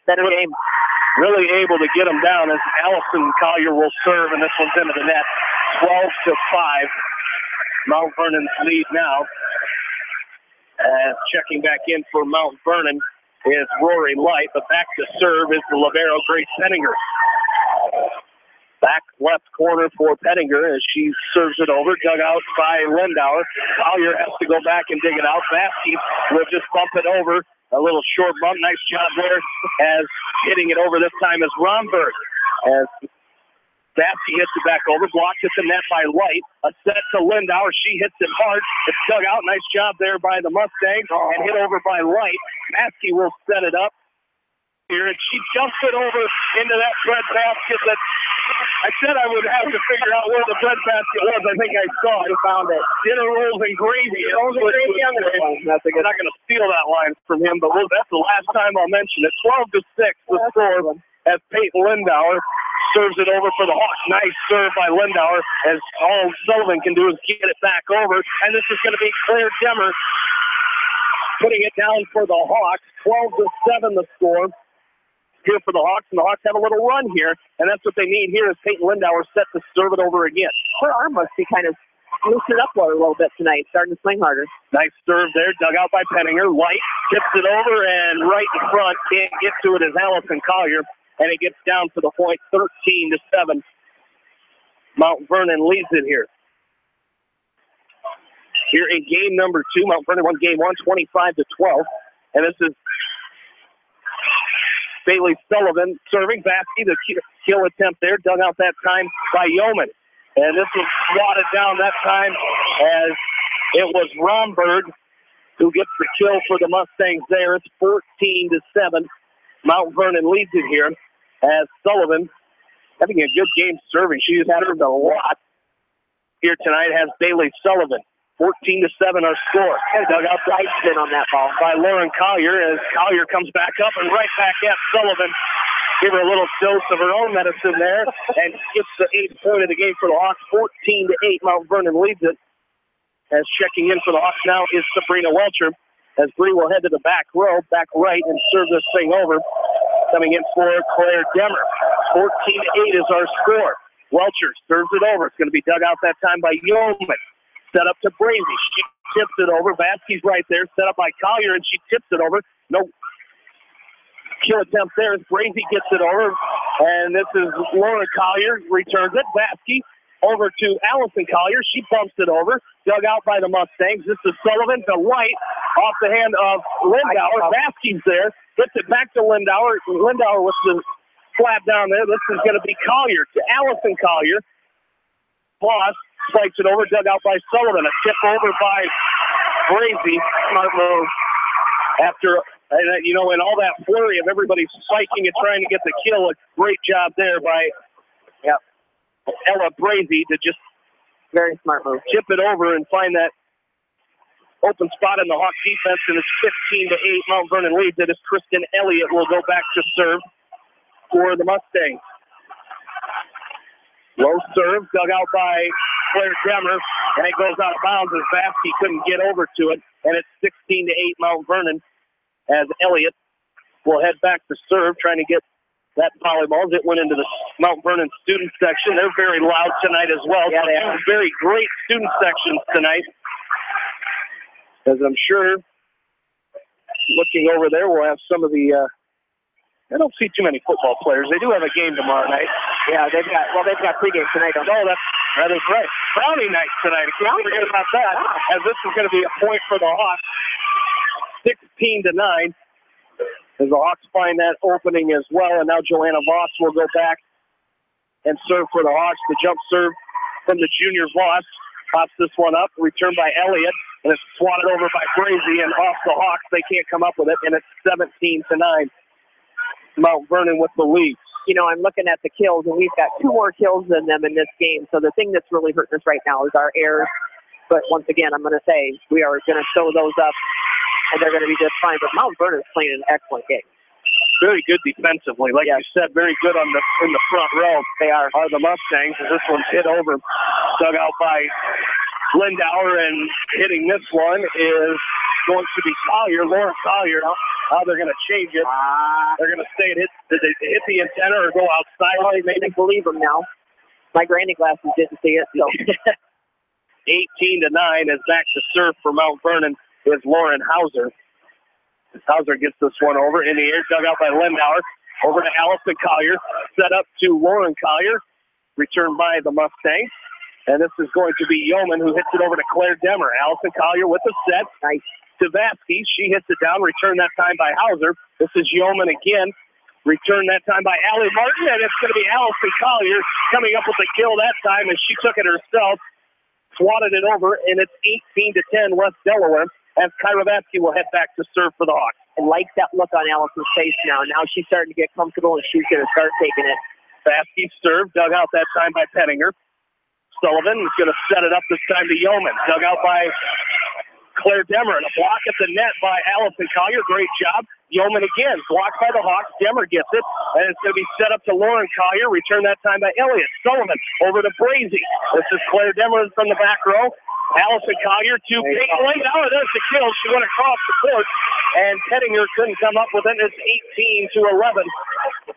really able to get them down as Allison Collier will serve, and this one's into the net. 12-5. Mount Vernon's lead now. Checking back in for Mount Vernon is Rory Light, but back to serve is the libero Grace Pettinger. Back left corner for Pettinger as she serves it over, dug out by Lindauer. Collier has to go back and dig it out. Baskey will just bump it over. A little short bump. Nice job there as hitting it over this time is Romberg. As Baskey hits it back over, blocked at the net by Light. A set to Lindauer. She hits it hard. It's dug out. Nice job there by the Mustangs and hit over by Light. Baskey will set it up here, and she jumps it over into that bread basket that I said I would have to figure out where the bread basket was. I think I saw it. Found it. Dinner rolls and gravy. Rolls and gravy on the I'm not going to steal that line from him, but that's the last time I'll mention it. 12-6 the score as Peyton Lindauer serves it over for the Hawks. Nice serve by Lindauer as all Sullivan can do is get it back over. And this is going to be Claire Demmer putting it down for the Hawks. 12-7 the score here for the Hawks, and the Hawks have a little run here, and that's what they need here is Peyton Lindauer set to serve it over again. Her arm must be kind of loosened up a little bit tonight, starting to swing harder. Nice serve there, dug out by Pettinger. Light tips it over, and right in front, can't get to it as Allison Collier, and it gets down to the point, 13-7. Mount Vernon leads it here. Here in game number 2, Mount Vernon won game 1, 25-12, and this is Bailey Sullivan serving. Baskey, the kill attempt there, dug out that time by Yeoman. And this was swatted down that time as it was Romberg who gets the kill for the Mustangs there. It's 14-7. Mount Vernon leads it here as Sullivan having a good game serving. She has served a lot here tonight, has Bailey Sullivan. 14-7 our score. Dug out right spin on that ball by Lauren Collier as Collier comes back up and right back at Sullivan. Give her a little dose of her own medicine there and gets the 8th point of the game for the Hawks. 14-8. Mount Vernon leads it. As checking in for the Hawks now is Sabrina Welcher. As Bree will head to the back row, back right, and serve this thing over. Coming in for Claire Demmer. 14-8 is our score. Welcher serves it over. It's going to be dug out that time by Yeoman. Set up to Brazy. She tips it over. Baskey's right there. Set up by Collier, and she tips it over. No kill attempt there as Brazy gets it over. And this is Laura Collier. Returns it. Baskey over to Allison Collier. She bumps it over. Dug out by the Mustangs. This is Sullivan to Light off the hand of Lindauer. Vasquez there. Gets it back to Lindauer. Lindauer with the slap down there. This is going to be Collier to Allison Collier. Voss spikes it over. Dug out by Sullivan. A tip over by Brazy. Smart move. After, in all that flurry of everybody spiking and trying to get the kill, a great job there by Ella Brazy to just very smart move. Chip it over and find that open spot in the Hawk defense, and it's 15-8. Mount Vernon leads it as Kristen Elliott will go back to serve for the Mustangs. Low serve, dug out by Claire Demmer, and it goes out of bounds as Vasky couldn't get over to it, and it's 16-8 Mount Vernon as Elliott will head back to serve, trying to get that volleyball. It went into the Mount Vernon student section. They're very loud tonight as well. Yeah, they have very great student sections tonight. As I'm sure, looking over there, we'll have some of the, I don't see too many football players. They do have a game tomorrow night. Yeah, they've got pregame tonight. Oh, that is right. Brownie night tonight. I can't forget about that. As this is going to be a point for the Hawks. 16-9. As the Hawks find that opening as well, and now Joanna Voss will go back and serve for the Hawks. The jump serve from the junior Voss. Pops this one up, returned by Elliott, and it's swatted over by Brazy, and off the Hawks. They can't come up with it, and it's 17-9. Mount Vernon with the lead. I'm looking at the kills, and we've got 2 more kills than them in this game. So the thing that's really hurting us right now is our errors. But once again, I'm going to say we are going to sew those up, and they're going to be just fine. But Mount Vernon is playing an excellent game. Very good defensively. Like you said, very good in the front row. They are the Mustangs. As this one's hit over, dug out by Lindauer, and hitting this one is going to be Collier, Lauren Collier. How they're going to change it. They're going to say it hit the antenna or go outside. Well, they believe them now. My granny glasses didn't see it. So 18-9 is back to serve for Mount Vernon is Lauren Hauser. Hauser gets this one over in the air, dug out by Lindauer. Over to Allison Collier. Set up to Lauren Collier. Returned by the Mustangs. And this is going to be Yeoman who hits it over to Claire Demmer. Allison Collier with the set. Nice. To Vasky. She hits it down. Returned that time by Hauser. This is Yeoman again. Returned that time by Allie Martin. And it's going to be Allison Collier coming up with the kill that time. And she took it herself. Swatted it over. And it's 18-10 West Delaware. As Kyra Vasky will head back to serve for the Hawks. I like that look on Allison's face now. Now she's starting to get comfortable, and she's going to start taking it. Vasky served, dug out that time by Pettinger. Sullivan is going to set it up this time to Yeoman. Dug out by Claire Demmer. And a block at the net by Allison Collier. Great job. Yeoman again. Blocked by the Hawks. Demmer gets it. And it's going to be set up to Lauren Collier. Return that time by Elliott. Sullivan over to Brazy. This is Claire Demmer from the back row. Allison Collier to Peyton Lindauer. There's the kill. She went across the court, and Pettinger couldn't come up with it. It's 18-11.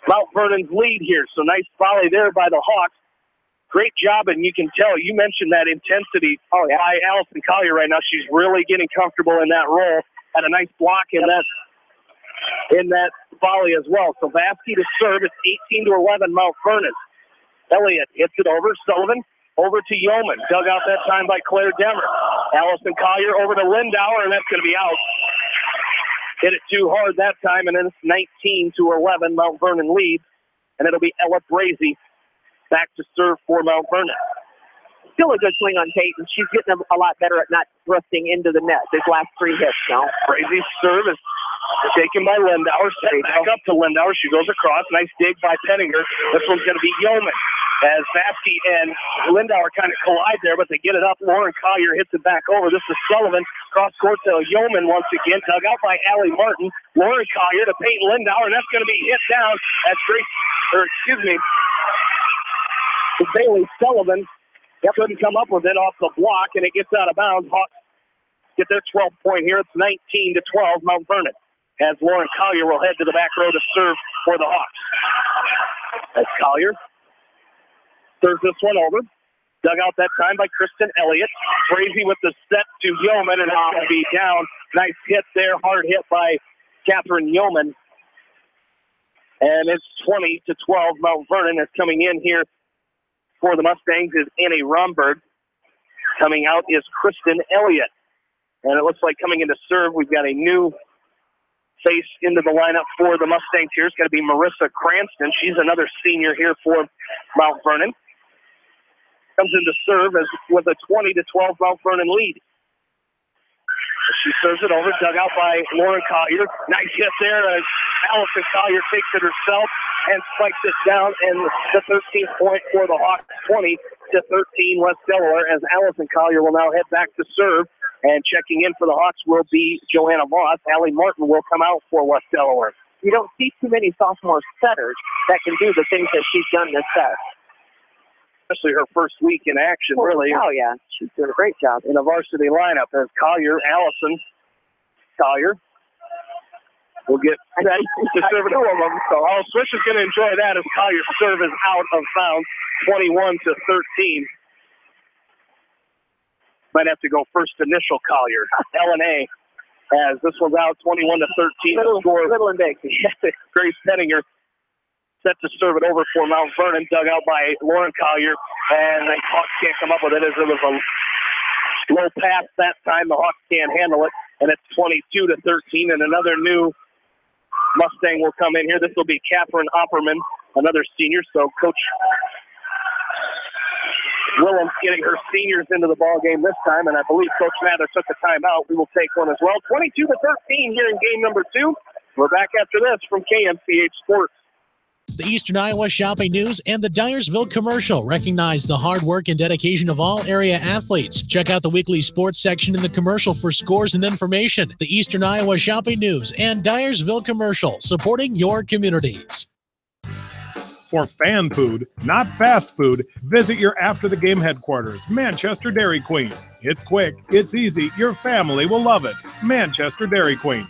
Mount Vernon's lead here. So nice volley there by the Hawks. Great job, and you can tell. You mentioned that intensity by Allison Collier right now. She's really getting comfortable in that role. Had a nice block in that volley as well. So Vasky to serve. It's 18-11 Mount Vernon. Elliott hits it over. Sullivan. Over to Yeoman. Dug out that time by Claire Demmer. Allison Collier over to Lindauer, and that's going to be out. Hit it too hard that time, and then it's 19-11. Mount Vernon leads, and it'll be Ella Brazy back to serve for Mount Vernon. Still a good swing on Peyton. She's getting a lot better at not thrusting into the net. These last 3 hits now. Brazy's serve is taken by Lindauer. Set back up to Lindauer. She goes across. Nice dig by Pettinger. This one's going to be Yeoman. As Vasky and Lindauer kind of collide there, but they get it up. Lauren Collier hits it back over. This is Sullivan. Cross court to Yeoman once again. Dug out by Allie Martin. Lauren Collier to Peyton Lindauer, and that's going to be hit down as Bailey Sullivan couldn't come up with it off the block, and it gets out of bounds. Hawks get their 12th point here. It's 19-12 Mount Vernon. As Lauren Collier will head to the back row to serve for the Hawks. As Collier serves this one over. Dug out that time by Kristen Elliott. Brazy with the set to Yeoman, and it's going to be down. Nice hit there. Hard hit by Catherine Yeoman. And it's 20-12. Mount Vernon is coming in here for the Mustangs is Annie Romberg. Coming out is Kristen Elliott. And it looks like coming into serve, we've got a new face into the lineup for the Mustangs here. It's going to be Marissa Cranston. She's another senior here for Mount Vernon. Comes into serve with a 20-12 Mount Vernon lead. She serves it over, dug out by Lauren Collier. Nice hit there. Allison Collier takes it herself and spikes it down, and the 13th point for the Hawks, 20-13 West Delaware, as Allison Collier will now head back to serve. And checking in for the Hawks will be Joanna Voss. Allie Martin will come out for West Delaware. You don't see too many sophomore setters that can do the things that she's done this set. Especially her first week in action, really. Oh, yeah. She's doing a great job. In a varsity lineup as Collier, Allison Collier will get set to serve two of them. So Swish is going to enjoy that as Collier's serve is out of bounds, 21-13. Might have to go first initial Collier. L&A as this one's out 21-13. Little and big. Grace Pettinger set to serve it over for Mount Vernon, dug out by Lauren Collier, and the Hawks can't come up with it as it was a low pass that time. The Hawks can't handle it, and it's 22-13, and another new Mustang will come in here. This will be Catherine Opperman, another senior, so Coach Willems getting her seniors into the ball game this time, and I believe Coach Mather took a timeout. We will take one as well. 22-13 here in game number 2. We're back after this from KMCH Sports. The Eastern Iowa Shopping News and the Dyersville Commercial recognize the hard work and dedication of all area athletes. Check out the weekly sports section in the commercial for scores and information. The Eastern Iowa Shopping News and Dyersville Commercial, supporting your communities. For fan food, not fast food, visit your after-the-game headquarters, Manchester Dairy Queen. It's quick, it's easy, your family will love it. Manchester Dairy Queen.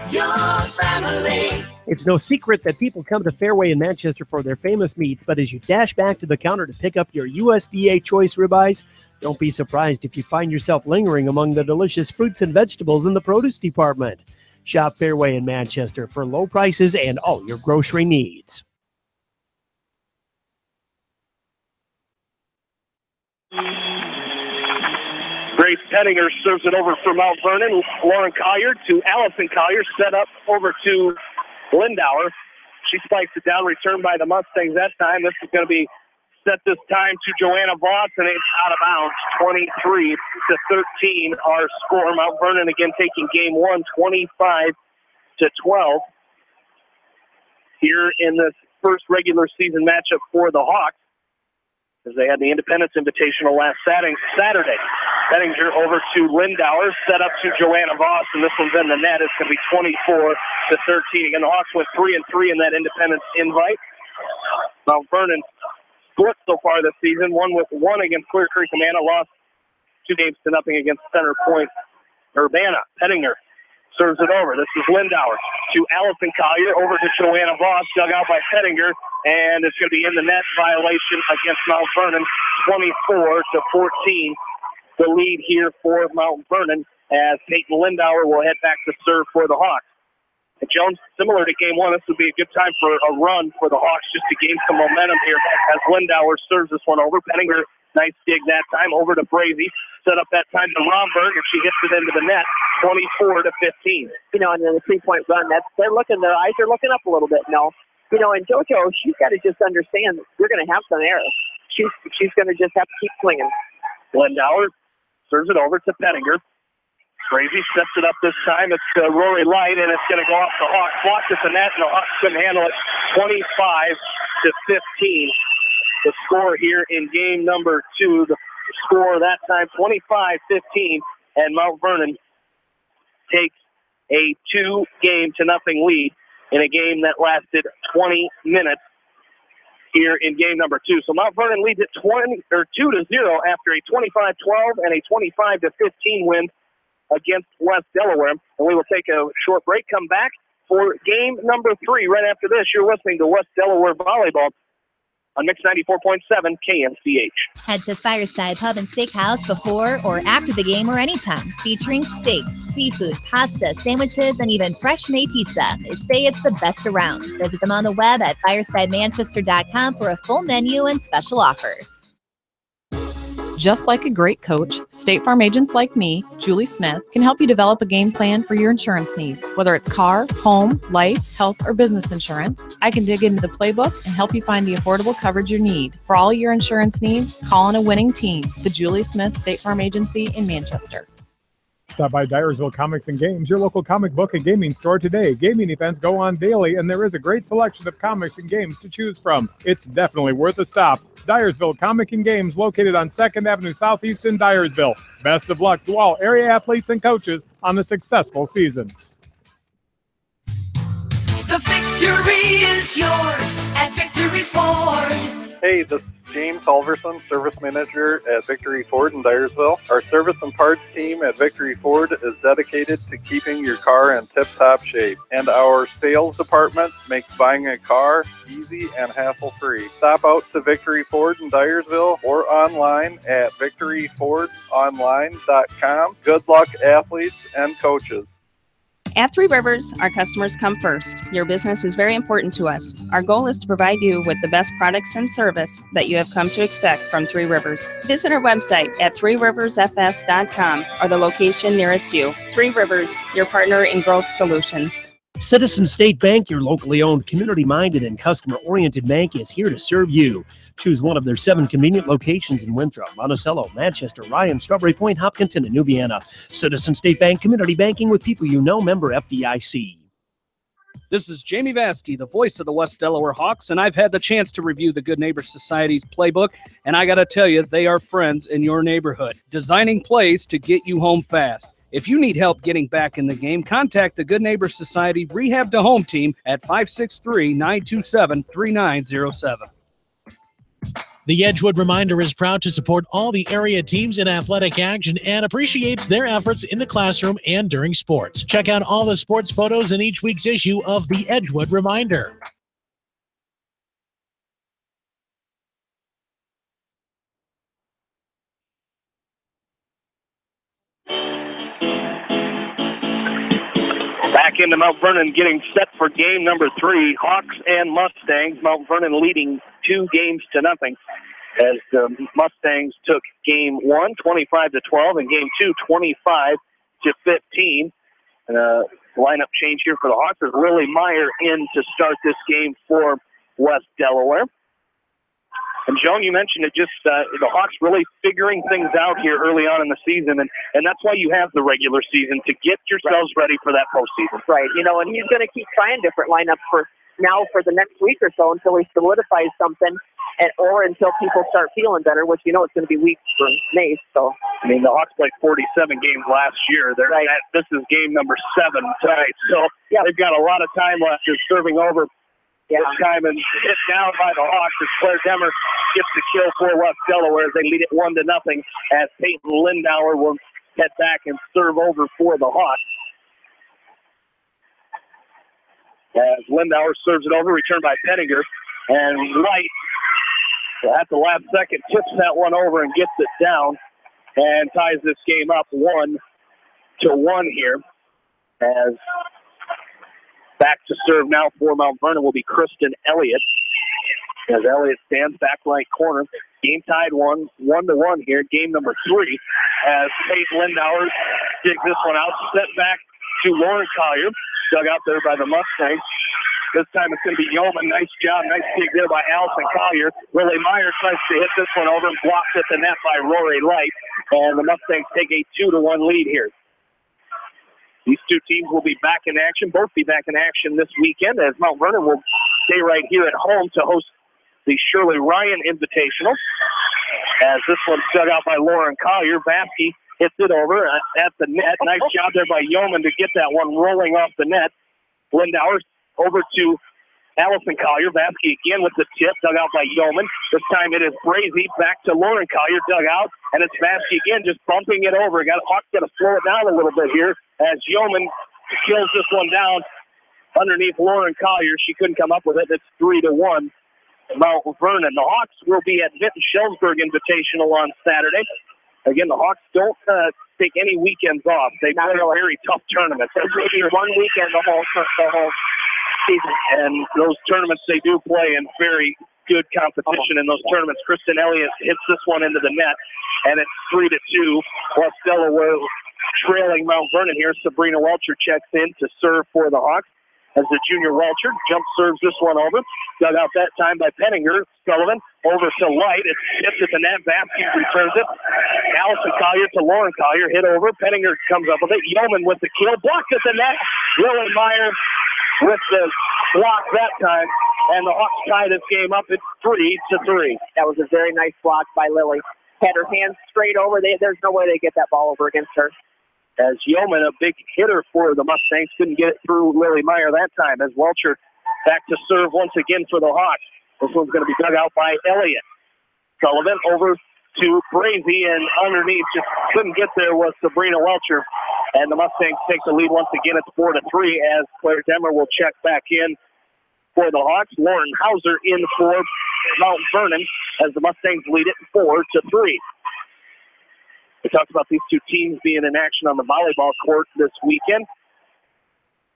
Your family. It's no secret that people come to Fairway in Manchester for their famous meats, but as you dash back to the counter to pick up your USDA choice ribeyes, don't be surprised if you find yourself lingering among the delicious fruits and vegetables in the produce department. Shop Fairway in Manchester for low prices and all your grocery needs. Grace Pettinger serves it over for Mount Vernon. Lauren Collier to Allison Collier, set up over to Lindauer. She spikes it down, returned by the Mustangs that time. This is going to be set this time to Joanna Voss, and it's out of bounds, 23-13. Our score, Mount Vernon again taking game 1, 25-12. Here in this first regular season matchup for the Hawks, as they had the Independence Invitational last Saturday. Pettinger over to Lindauer, set up to Joanna Voss, and this one's in the net. It's going to be 24-13. Again, the Hawks went 3-3 in that Independence invite. Mount Vernon split so far this season, one against Clear Creek. Amana lost 2-0 against Center Point Urbana. Pettinger serves it over. This is Lindauer to Allison Collier, over to Joanna Voss, dug out by Pettinger, and it's going to be in the net, violation against Mount Vernon, 24-14. The lead here for Mount Vernon as Peyton Lindauer will head back to serve for the Hawks. And Jones, similar to game 1, this would be a good time for a run for the Hawks just to gain some momentum here as Lindauer serves this one over. Pettinger, nice dig that time, over to Brazy. Set up that time to Romberg, and she hits it into the net, 24-15. You know, and then the 3-point run, their eyes are looking up a little bit, You know, and JoJo, she's got to just understand that we're going to have some errors. She's going to just have to keep swinging. Lindauer serves it over to Pettinger. Brazy sets it up this time. It's Rory Light, and it's going to go off the Hawks. Blocked at the net, and the Hawks couldn't handle it. 25-15. The score here in game number 2. The score that time, 25-15, and Mount Vernon takes a 2-0 lead in a game that lasted 20 minutes here in game number 2. So Mount Vernon leads at 2-0 after a 25-12 and a 25-15 win against West Delaware. And we will take a short break, come back for game number 3 right after this. You're listening to West Delaware Volleyball on Mix 94.7 KMCH. Head to Fireside Pub and Steakhouse before or after the game or anytime, featuring steaks, seafood, pasta, sandwiches, and even fresh-made pizza. They say it's the best around. Visit them on the web at firesidemanchester.com for a full menu and special offers. Just like a great coach, State Farm agents like me, Julie Smith, can help you develop a game plan for your insurance needs. Whether it's car, home, life, health, or business insurance, I can dig into the playbook and help you find the affordable coverage you need. For all your insurance needs, call on a winning team. The Julie Smith State Farm Agency in Manchester. Stop by Dyersville Comics and Games, your local comic book and gaming store today. Gaming events go on daily, and there is a great selection of comics and games to choose from. It's definitely worth a stop. Dyersville Comic and Games, located on 2nd Avenue Southeast in Dyersville. Best of luck to all area athletes and coaches on a successful season. The victory is yours at Victory Ford. Hey, this is James Halverson, Service Manager at Victory Ford in Dyersville. Our service and parts team at Victory Ford is dedicated to keeping your car in tip-top shape. And our sales department makes buying a car easy and hassle-free. Stop out to Victory Ford in Dyersville or online at victoryfordonline.com. Good luck, athletes and coaches. At Three Rivers, our customers come first. Your business is very important to us. Our goal is to provide you with the best products and service that you have come to expect from Three Rivers. Visit our website at threeriversfs.com or the location nearest you. Three Rivers, your partner in growth solutions. Citizen State Bank, your locally owned, community-minded, and customer-oriented bank, is here to serve you. Choose one of their 7 convenient locations in Winthrop, Monticello, Manchester, Ryan, Strawberry Point, Hopkinton, and New Vienna. Citizen State Bank, community banking with people you know, member FDIC. This is Jamie Vaskey, the voice of the West Delaware Hawks, and I've had the chance to review the Good Neighbor Society's playbook, and I got to tell you, they are friends in your neighborhood, designing plays to get you home fast. If you need help getting back in the game, contact the Good Neighbor Society Rehab to Home team at 563-927-3907. The Edgewood Reminder is proud to support all the area teams in athletic action and appreciates their efforts in the classroom and during sports. Check out all the sports photos in each week's issue of the Edgewood Reminder. Back into Mount Vernon, getting set for game number 3. Hawks and Mustangs. Mount Vernon leading 2 games to nothing, as the Mustangs took game 1, 25-12, and game 2, 25-15. Lineup change here for the Hawks is Willie Meyer in to start this game for West Delaware. And Joan, you mentioned it, just the Hawks really figuring things out here early on in the season, and that's why you have the regular season, to get yourselves ready for that postseason. Right, and he's going to keep trying different lineups for the next week or so until he solidifies something, or until people start feeling better, which it's going to be weeks for Mace. So the Hawks played 47 games last year. Right. This is game number 7 tonight, so they've got a lot of time left. They're serving over. This time and hit down by the Hawks as Claire Demmer gets the kill for West Delaware as they lead it 1-0, as Peyton Lindauer will head back and serve over for the Hawks. As Lindauer serves it over, returned by Pettinger, and Wright at the last second tips that one over and gets it down and ties this game up 1-1 here, as back to serve now for Mount Vernon will be Kristen Elliott. As Elliott stands back right corner. Game tied 1-1 here. Game number 3 as Peyton Lindauer digs this one out. Set back to Lauren Collier. Dug out there by the Mustangs. This time it's going to be Yeoman. Nice job. Nice dig there by Allison Collier. Willie Meyer tries to hit this one over and blocked at the net by Rory Light. And the Mustangs take a 2-1 lead here. These two teams will be back in action, both be back in action this weekend, as Mount Vernon will stay right here at home to host the Shirley Ryan Invitational. As this one's dug out by Lauren Collier, Vaskey hits it over at the net. Nice job there by Yeoman to get that one rolling off the net. Lindauer over to Allison Collier. Vaskey again with the tip, dug out by Yeoman. This time it is Brazy back to Lauren Collier, dug out, and it's Vaskey again just bumping it over. Hawks got to slow it down a little bit here as Yeoman kills this one down underneath Lauren Collier. She couldn't come up with it. It's 3-1 Mount Vernon. The Hawks will be at Vinton-Shellsburg Invitational on Saturday. Again, the Hawks don't take any weekends off. They play very tough tournaments. Maybe one weekend the whole season. And those tournaments they do play in very good competition in those tournaments. Kristen Elliott hits this one into the net, and it's 3-2. Plus Delaware trailing Mount Vernon here. Sabrina Welcher checks in to serve for the Hawks as the junior Welcher jump serves this one over. Dug out that time by Penninger. Sullivan over to Light. It's tipped at the net. Vasky returns it. Allison Collier to Lauren Collier. Hit over. Penninger comes up with it. Yeoman with the kill. Blocked at the net. Lily Meyer with the block that time. And the Hawks tie this game up at 3-3. That was a very nice block by Lily. Had her hands straight over. There's no way they get that ball over against her. As Yeoman, a big hitter for the Mustangs, couldn't get it through Lily Meyer that time. As Welcher back to serve once again for the Hawks. This one's going to be dug out by Elliott. Sullivan over to Brazy, and underneath, just couldn't get there was Sabrina Welcher. And the Mustangs take the lead once again. It's 4-3 as Claire Demmer will check back in for the Hawks. Lauren Hauser in for Mount Vernon as the Mustangs lead it 4-3. We talked about these two teams being in action on the volleyball court this weekend.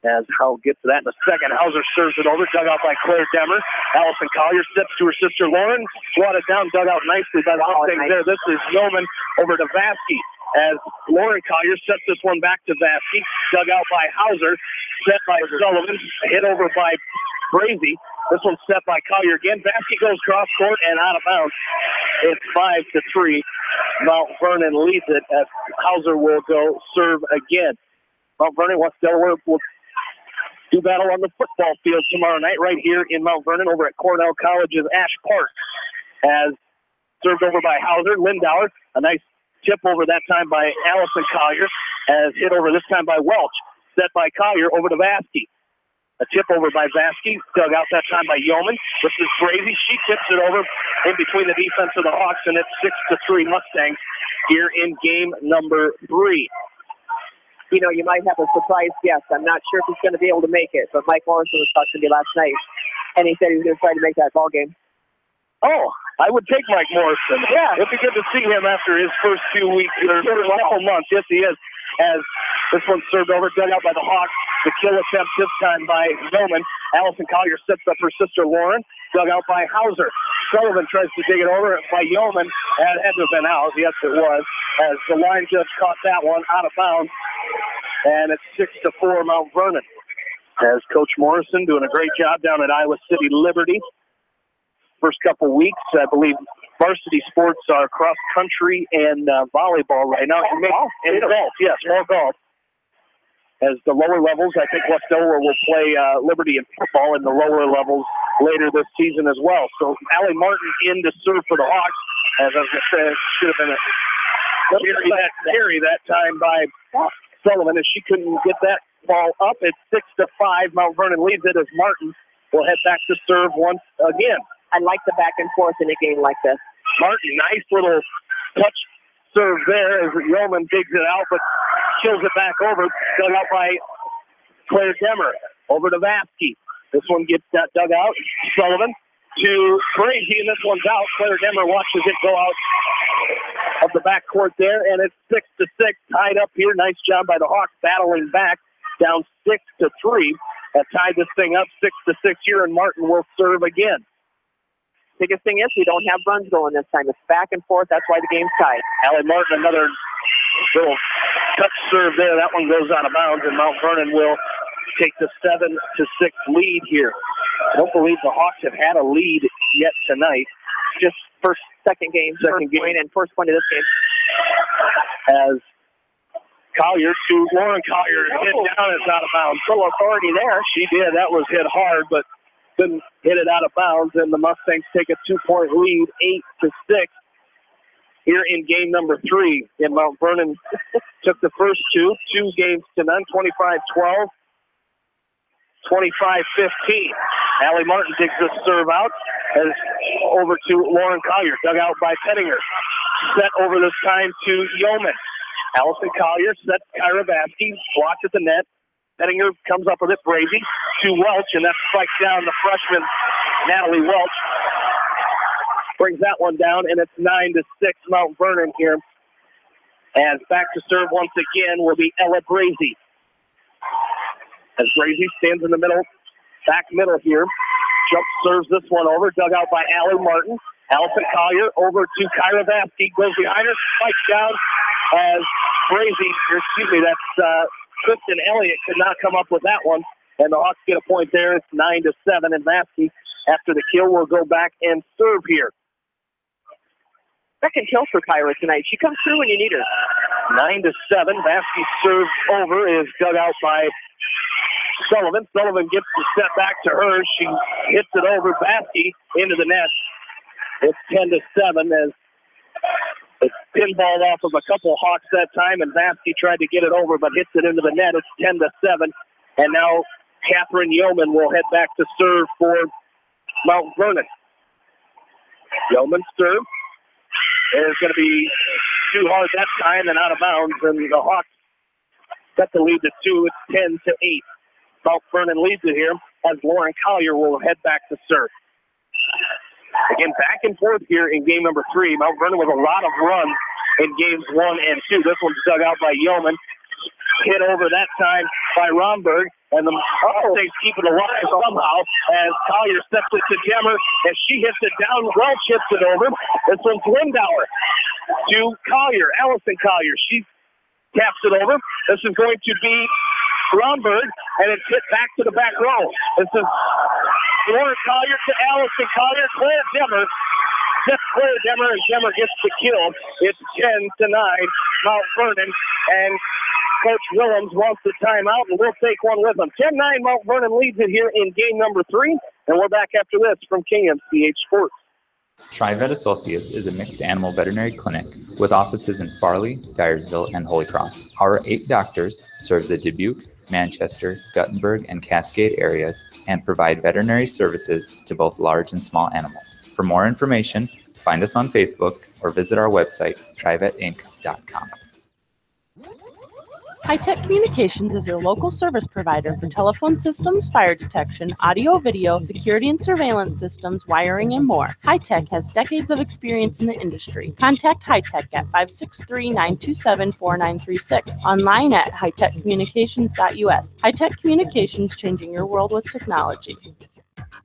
As I'll get to that in a second. Hauser serves it over, dug out by Claire Demmer. Allison Collier steps to her sister Lauren, swatted down, dug out nicely by the Mustangs there. This is Yeoman over to Vasky. As Lauren Collier sets this one back to Vasky, dug out by Hauser, set by Sullivan, hit over by Brazy. This one's set by Collier again. Vasky goes cross court and out of bounds. It's 5-3. Mount Vernon leads it as Hauser will go serve again. Mount Vernon, West Delaware will do battle on the football field tomorrow night right here in Mount Vernon over at Cornell College's Ash Park. As served over by Hauser. Lindauer, a nice tip over that time by Allison Collier. As hit over this time by Welch. Set by Collier over to Vasky. A tip over by Vasky, dug out that time by Yeoman. This is Brazy. She tips it over in between the defense of the Hawks, and it's 6-3 Mustangs here in game number 3. You know, you might have a surprise guest. I'm not sure if he's going to be able to make it, but Mike Morrison was talking to me last night, and he said he was going to try to make that ball game. Oh, I would take Mike Morrison. Yeah. It'd be good to see him after his first few weeks, or first couple months. Yes, he is. As this one's served over, dug out by the Hawks. The kill attempt this time by Yeoman. Allison Collier sets up her sister Lauren. Dug out by Hauser. Sullivan tries to dig it over by Yeoman. And it had to have been out. Yes, it was. As the line just caught that one out of bounds. And it's 6-4 Mount Vernon. As Coach Morrison doing a great job down at Iowa City Liberty. First couple weeks, I believe varsity sports are cross country and volleyball right now. And golf, yes, more golf. As the lower levels, I think West Delaware will play Liberty and football in the lower levels later this season as well. So Allie Martin in to serve for the Hawks. As I was going to say, it should have been a carry that time by Sullivan as she couldn't get that ball up. It's 6-5. Mount Vernon leads it as Martin will head back to serve once again. I like the back and forth in a game like this. Martin, nice little touch serve there as Yeoman digs it out, but kills it back over. Dug out by Claire Demmer. Over to Vasky. This one gets that dug out. Sullivan to Brazy, and this one's out. Claire Demmer watches it go out of the backcourt there, and it's 6-6. Tied up here. Nice job by the Hawks battling back. Down 6-3. That tied this thing up 6-6 here, and Martin will serve again. Biggest thing is we don't have runs going this time. It's back and forth. That's why the game's tied. Allie Martin, another little touch serve there. That one goes out of bounds, and Mount Vernon will take the 7-6 lead here. I don't believe the Hawks have had a lead yet tonight. Just second game, and first point of this game. As Collier to Lauren Collier hit down, it's out of bounds. Little authority there. She did. That was hit hard, but couldn't hit it out of bounds, and the Mustangs take a 2-point lead, 8-6. Here in game number 3, in Mount Vernon took the first two games to none, 25-12, 25-15. Allie Martin digs this serve out, as over to Lauren Collier, dug out by Penninger. Set over this time to Yeoman. Allison Collier sets Kyra Vasky, blocked at the net. Penninger comes up with it, Brazy to Welch, and that strikes down the freshman, Natalie Welch. brings that one down, and it's 9-6 Mount Vernon here. And back to serve once again will be Ella Brazy. As Brazy stands in the middle, back middle here. Jump serves this one over, dug out by Allie Martin. Allison Collier over to Kyra Vasky, goes behind her, spikes down as Brazy, that's Kristen Elliott could not come up with that one. And the Hawks get a point there. It's 9-7, and Vasky, after the kill, will go back and serve here. Second kill for Kyra tonight. She comes through when you need her. 9-7. Vasky's serve over is dug out by Sullivan. Sullivan gets the set back to her. She hits it over. Vasky into the net. It's 10-7 as it's pinballed off of a couple Hawks that time, and Vasky tried to get it over but hits it into the net. It's 10-7. And now Catherine Yeoman will head back to serve for Mount Vernon. Yeoman serve. It's going to be too hard that time and out of bounds, and the Hawks got the lead to 2. It's 10-8. Mount Vernon leads it here as Lauren Collier will head back to serve. Again, back and forth here in game number 3. Mount Vernon with a lot of runs in games 1 and 2. This one's dug out by Yeoman. Hit over that time by Romberg, and the Mustangs keep it alive somehow as Collier steps it to Demmer, and she hits it down, well chips it over. This one's Lindauer to Collier, Allison Collier. She taps it over. This is going to be Romberg, and it's hit back to the back row. This is Lauren Collier to Allison Collier. Claire Demmer, just Claire Demmer, and Demmer gets the kill. It's 10-9, Mount Vernon, and Coach Willems wants the timeout, and we'll take one with him. 10-9, Mount Vernon leads it here in game number 3, and we're back after this from KMCH Sports. TriVet Associates is a mixed animal veterinary clinic with offices in Farley, Dyersville, and Holy Cross. Our 8 doctors serve the Dubuque, Manchester, Guttenberg, and Cascade areas and provide veterinary services to both large and small animals. For more information, find us on Facebook or visit our website, trivetinc.com. High-Tech Communications is your local service provider for telephone systems, fire detection, audio, video, security and surveillance systems, wiring, and more. High-Tech has decades of experience in the industry. Contact High-Tech at 563-927-4936, online at hightechcommunications.us. High-Tech Communications, changing your world with technology.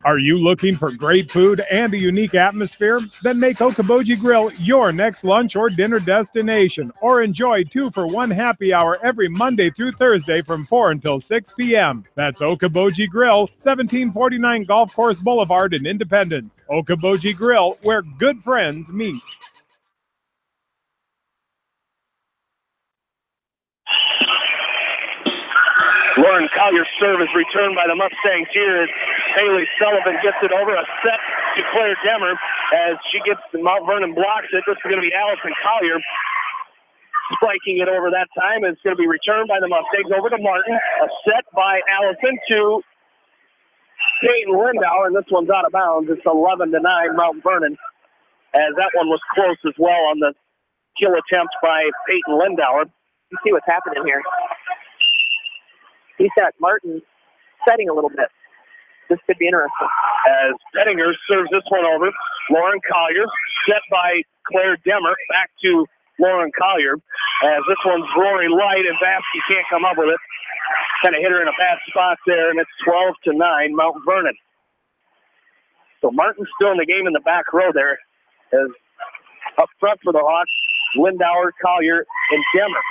Are you looking for great food and a unique atmosphere? Then make Okoboji Grill your next lunch or dinner destination, or enjoy 2-for-1 happy hour every Monday through Thursday from 4 until 6 p.m. That's Okoboji Grill, 1749 Golf Course Boulevard in Independence. Okoboji Grill, where good friends meet. Lauren Collier's serve is returned by the Mustangs here as Haley Sullivan gets it over. A set to Claire Demmer as she gets the Mount Vernon blocks it. This is going to be Allison Collier spiking it over that time. It's going to be returned by the Mustangs over to Martin. A set by Allison to Peyton Lindauer, and this one's out of bounds. It's 11-9 Mount Vernon, as that one was close as well on the kill attempt by Peyton Lindauer. You see what's happening here. He's got Martin setting a little bit. This could be interesting. As Pettinger serves this one over, Lauren Collier, set by Claire Demmer, back to Lauren Collier, as this one's Rory Light, and Vasky can't come up with it. Kind of hit her in a bad spot there, and it's 12-9 Mount Vernon. So Martin's still in the game in the back row there, as up front for the Hawks, Lindauer, Collier, and Demmer.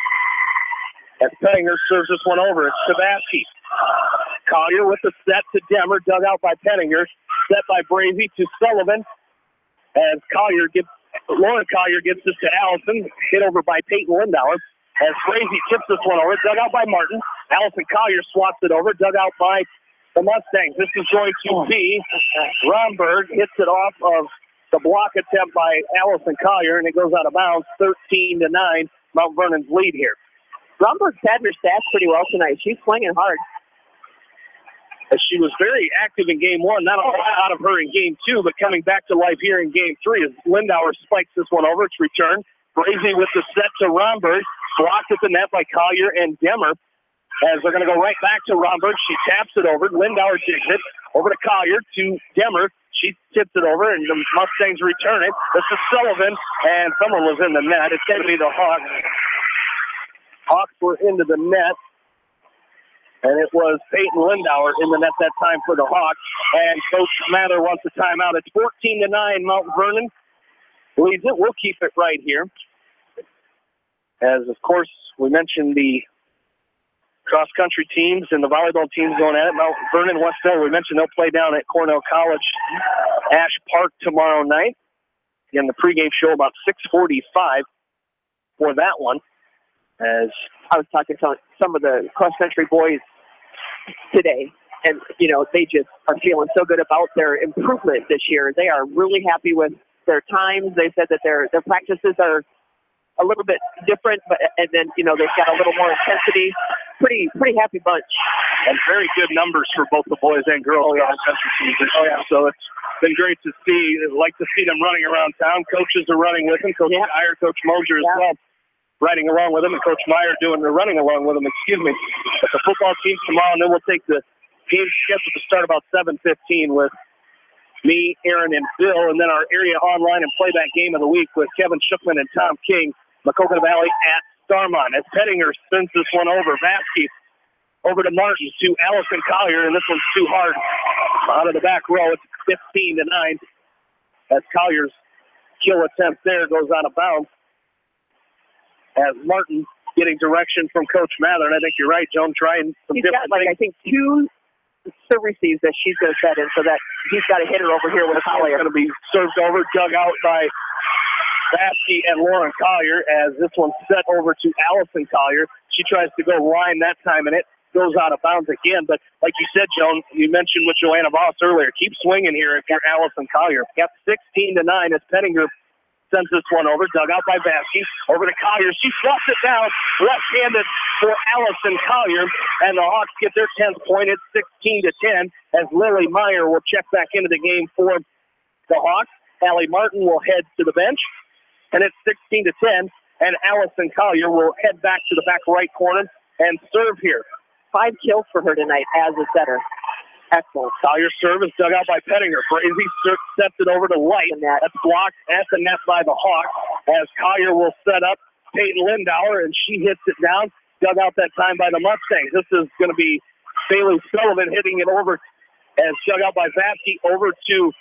As Pettinger serves this one over, it's Savasky. Collier with the set to Demmer, dug out by Pettinger. Set by Brazy to Sullivan. As Lauren Collier gets this to Allison, hit over by Peyton Lindauer. As Brazy tips this one over, dug out by Martin. Allison Collier swats it over, dug out by the Mustangs. This is going to be Romberg, hits it off of the block attempt by Allison Collier, and it goes out of bounds, 13-9, Mount Vernon's lead here. Romberg's had her stats pretty well tonight. She's swinging hard. As she was very active in game 1, not a lot out of her in game 2, but coming back to life here in game 3 as Lindauer spikes this one over. It's returned. Brazy with the set to Romberg, blocked at the net by Collier and Demmer. As they're going to go right back to Romberg, she taps it over. Lindauer digs it over to Collier to Demmer. She tips it over, and the Mustangs return it. This is Sullivan, and someone was in the net. It's going to be the Hawks. Hawks were into the net, and it was Peyton Lindauer in the net that time for the Hawks. And Coach Mather wants a timeout. It's 14-9. Mount Vernon leads it. We'll keep it right here. As, of course, we mentioned the cross-country teams and the volleyball teams going at it. Mount Vernon, Westville, we mentioned they'll play down at Cornell College, Ash Park tomorrow night. Again, the pregame show about 6:45 for that one. As I was talking to some of the cross-country boys today, and, you know, they just are feeling so good about their improvement this year. They are really happy with their times. They said that their practices are a little bit different, but and then, you know, they've got a little more intensity. Pretty happy bunch. And very good numbers for both the boys and girls cross-country teams this year. So it's been great to see. Like to see them running around town. Coaches are running with them. Coach Meyer, Coach Moser as well, riding along with them, and Coach Meyer doing the running along with them, But the football team tomorrow, and then we'll take the game scheduled to start about 7:15 with me, Aaron, and Bill, and then our area online and playback game of the week with Kevin Shookman and Tom King, Macoka Valley at Starmont. As Pettinger spins this one over, Vasky over to Martin, to Allison Collier, and this one's too hard. Out of the back row, it's 15-9. As Collier's kill attempt there goes out of bounds. As Martin getting direction from Coach Mather, and I think you're right, Joan, trying some He's different got, like, things. I think 2 serve receives that she's going to set in, so that he's got a hitter over here with a Collier. Going to be served over, dug out by Vasky and Lauren Collier, as this one's set over to Allison Collier. She tries to go line that time, and it goes out of bounds again. But like you said, Joan, you mentioned with Joanna Voss earlier, keep swinging here if you're Allison Collier. Got 16-9 as Pettinger sends this one over, dug out by Vasky, over to Collier. She fluffs it down, left-handed for Allison Collier, and the Hawks get their 10th point. It's 16-10 as Lily Meyer will check back into the game for the Hawks. Allie Martin will head to the bench, and it's 16-10, and Allison Collier will head back to the back right corner and serve here. 5 kills for her tonight as a setter. Excellent. Collier serve is dug out by Pettinger. Brazy sets it over to Light. That's blocked at the net by the Hawks as Collier will set up Peyton Lindauer, and she hits it down. Dug out that time by the Mustangs. This is going to be Bailey Sullivan hitting it over as dug out by Vasky over to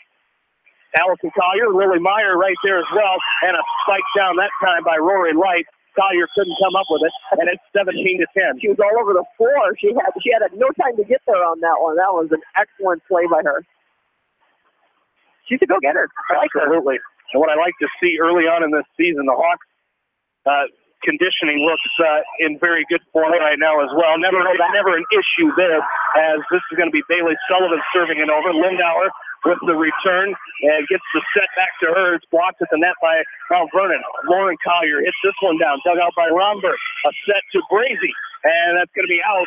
Allison Collier. Lily Meyer right there as well, and a spike down that time by Rory Light. Collier couldn't come up with it, and it's 17-10. She was all over the floor. She had no time to get there on that one. That was an excellent play by her. She's a go-getter. I like her. Absolutely. And what I like to see early on in this season, the Hawks conditioning looks in very good form right now as well. Never an issue there, as this is going to be Bailey Sullivan serving it over. Lindauer with the return and gets the set back to her. It's blocked at the net by Mount Vernon. Lauren Collier hits this one down, dug out by Romberg. A set to Brazy, and that's going to be out,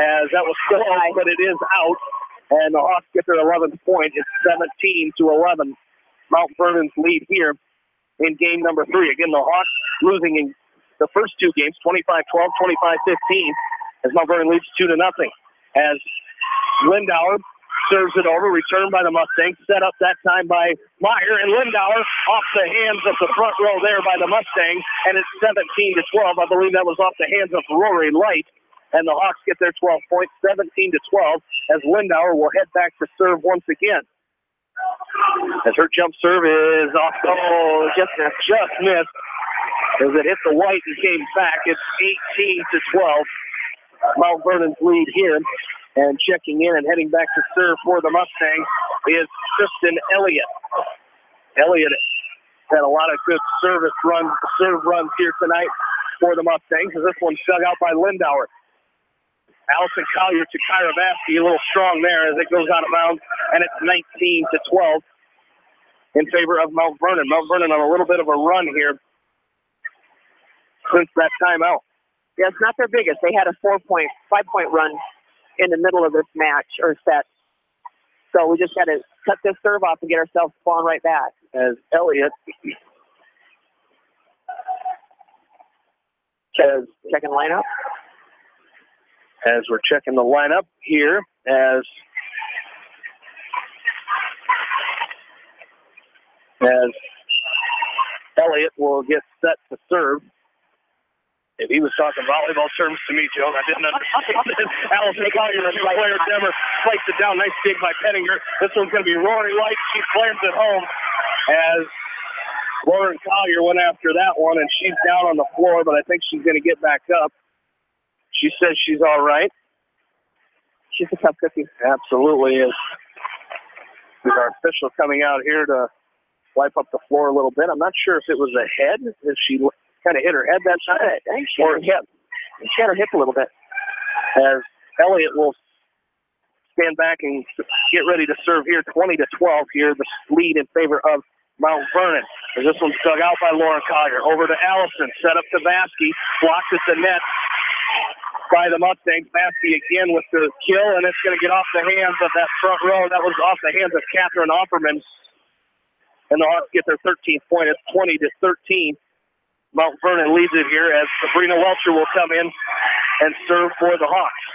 as that was still high, but it is out. And the Hawks get their 11th point. It's 17-11. Mount Vernon's lead here in game number 3. Again, the Hawks losing in the first 2 games, 25-12, 25-15, as Mount Vernon leads 2-0. As Lindauer serves it over, returned by the Mustangs, set up that time by Meyer, and Lindauer off the hands of the front row there by the Mustangs, and it's 17-12. I believe that was off the hands of Rory Light, and the Hawks get their 12 points, 17-12, as Lindauer will head back to serve once again. As her jump serve is off, just missed. As it hit the white and came back, it's 18-12. Mount Vernon's lead here. And checking in and heading back to serve for the Mustangs is Kristen Elliott. Elliott had a lot of good serve runs here tonight for the Mustangs. As this one's dug out by Lindauer. Allison Collier to Kyra Vasky, a little strong there as it goes out of bounds, and it's 19-12 in favor of Mount Vernon. Mount Vernon on a little bit of a run here since that timeout. Yeah, it's not their biggest. They had a 5-point run in the middle of this match or set. So we just got to cut this serve off and get ourselves spawned right back. As Elliott says, checking lineup. As we're checking the lineup here, as as Elliott will get set to serve. If he was talking volleyball terms to me, Joe, I didn't understand it. Allison Collier, the player, Demmer, placed it down. Nice dig by Pettinger. This one's going to be Rory Light. She slams it home as Lauren Collier went after that one, and she's down on the floor, but I think she's going to get back up. She says she's all right. She's a tough cookie. Absolutely is. With our official coming out here to wipe up the floor a little bit. I'm not sure if it was a head, if she kind of hit her head that time, or hip. She had her hip a little bit. As Elliott will stand back and get ready to serve here, 20-12 here, the lead in favor of Mount Vernon. As this one's dug out by Lauren Collier. Over to Allison, set up to Vasky, blocked at the net by the Mustangs. Vasky again with the kill, and it's going to get off the hands of that front row. That was off the hands of Catherine Opperman. And the Hawks get their 13th point. It's 20-13. Mount Vernon leads it here as Sabrina Welcher will come in and serve for the Hawks.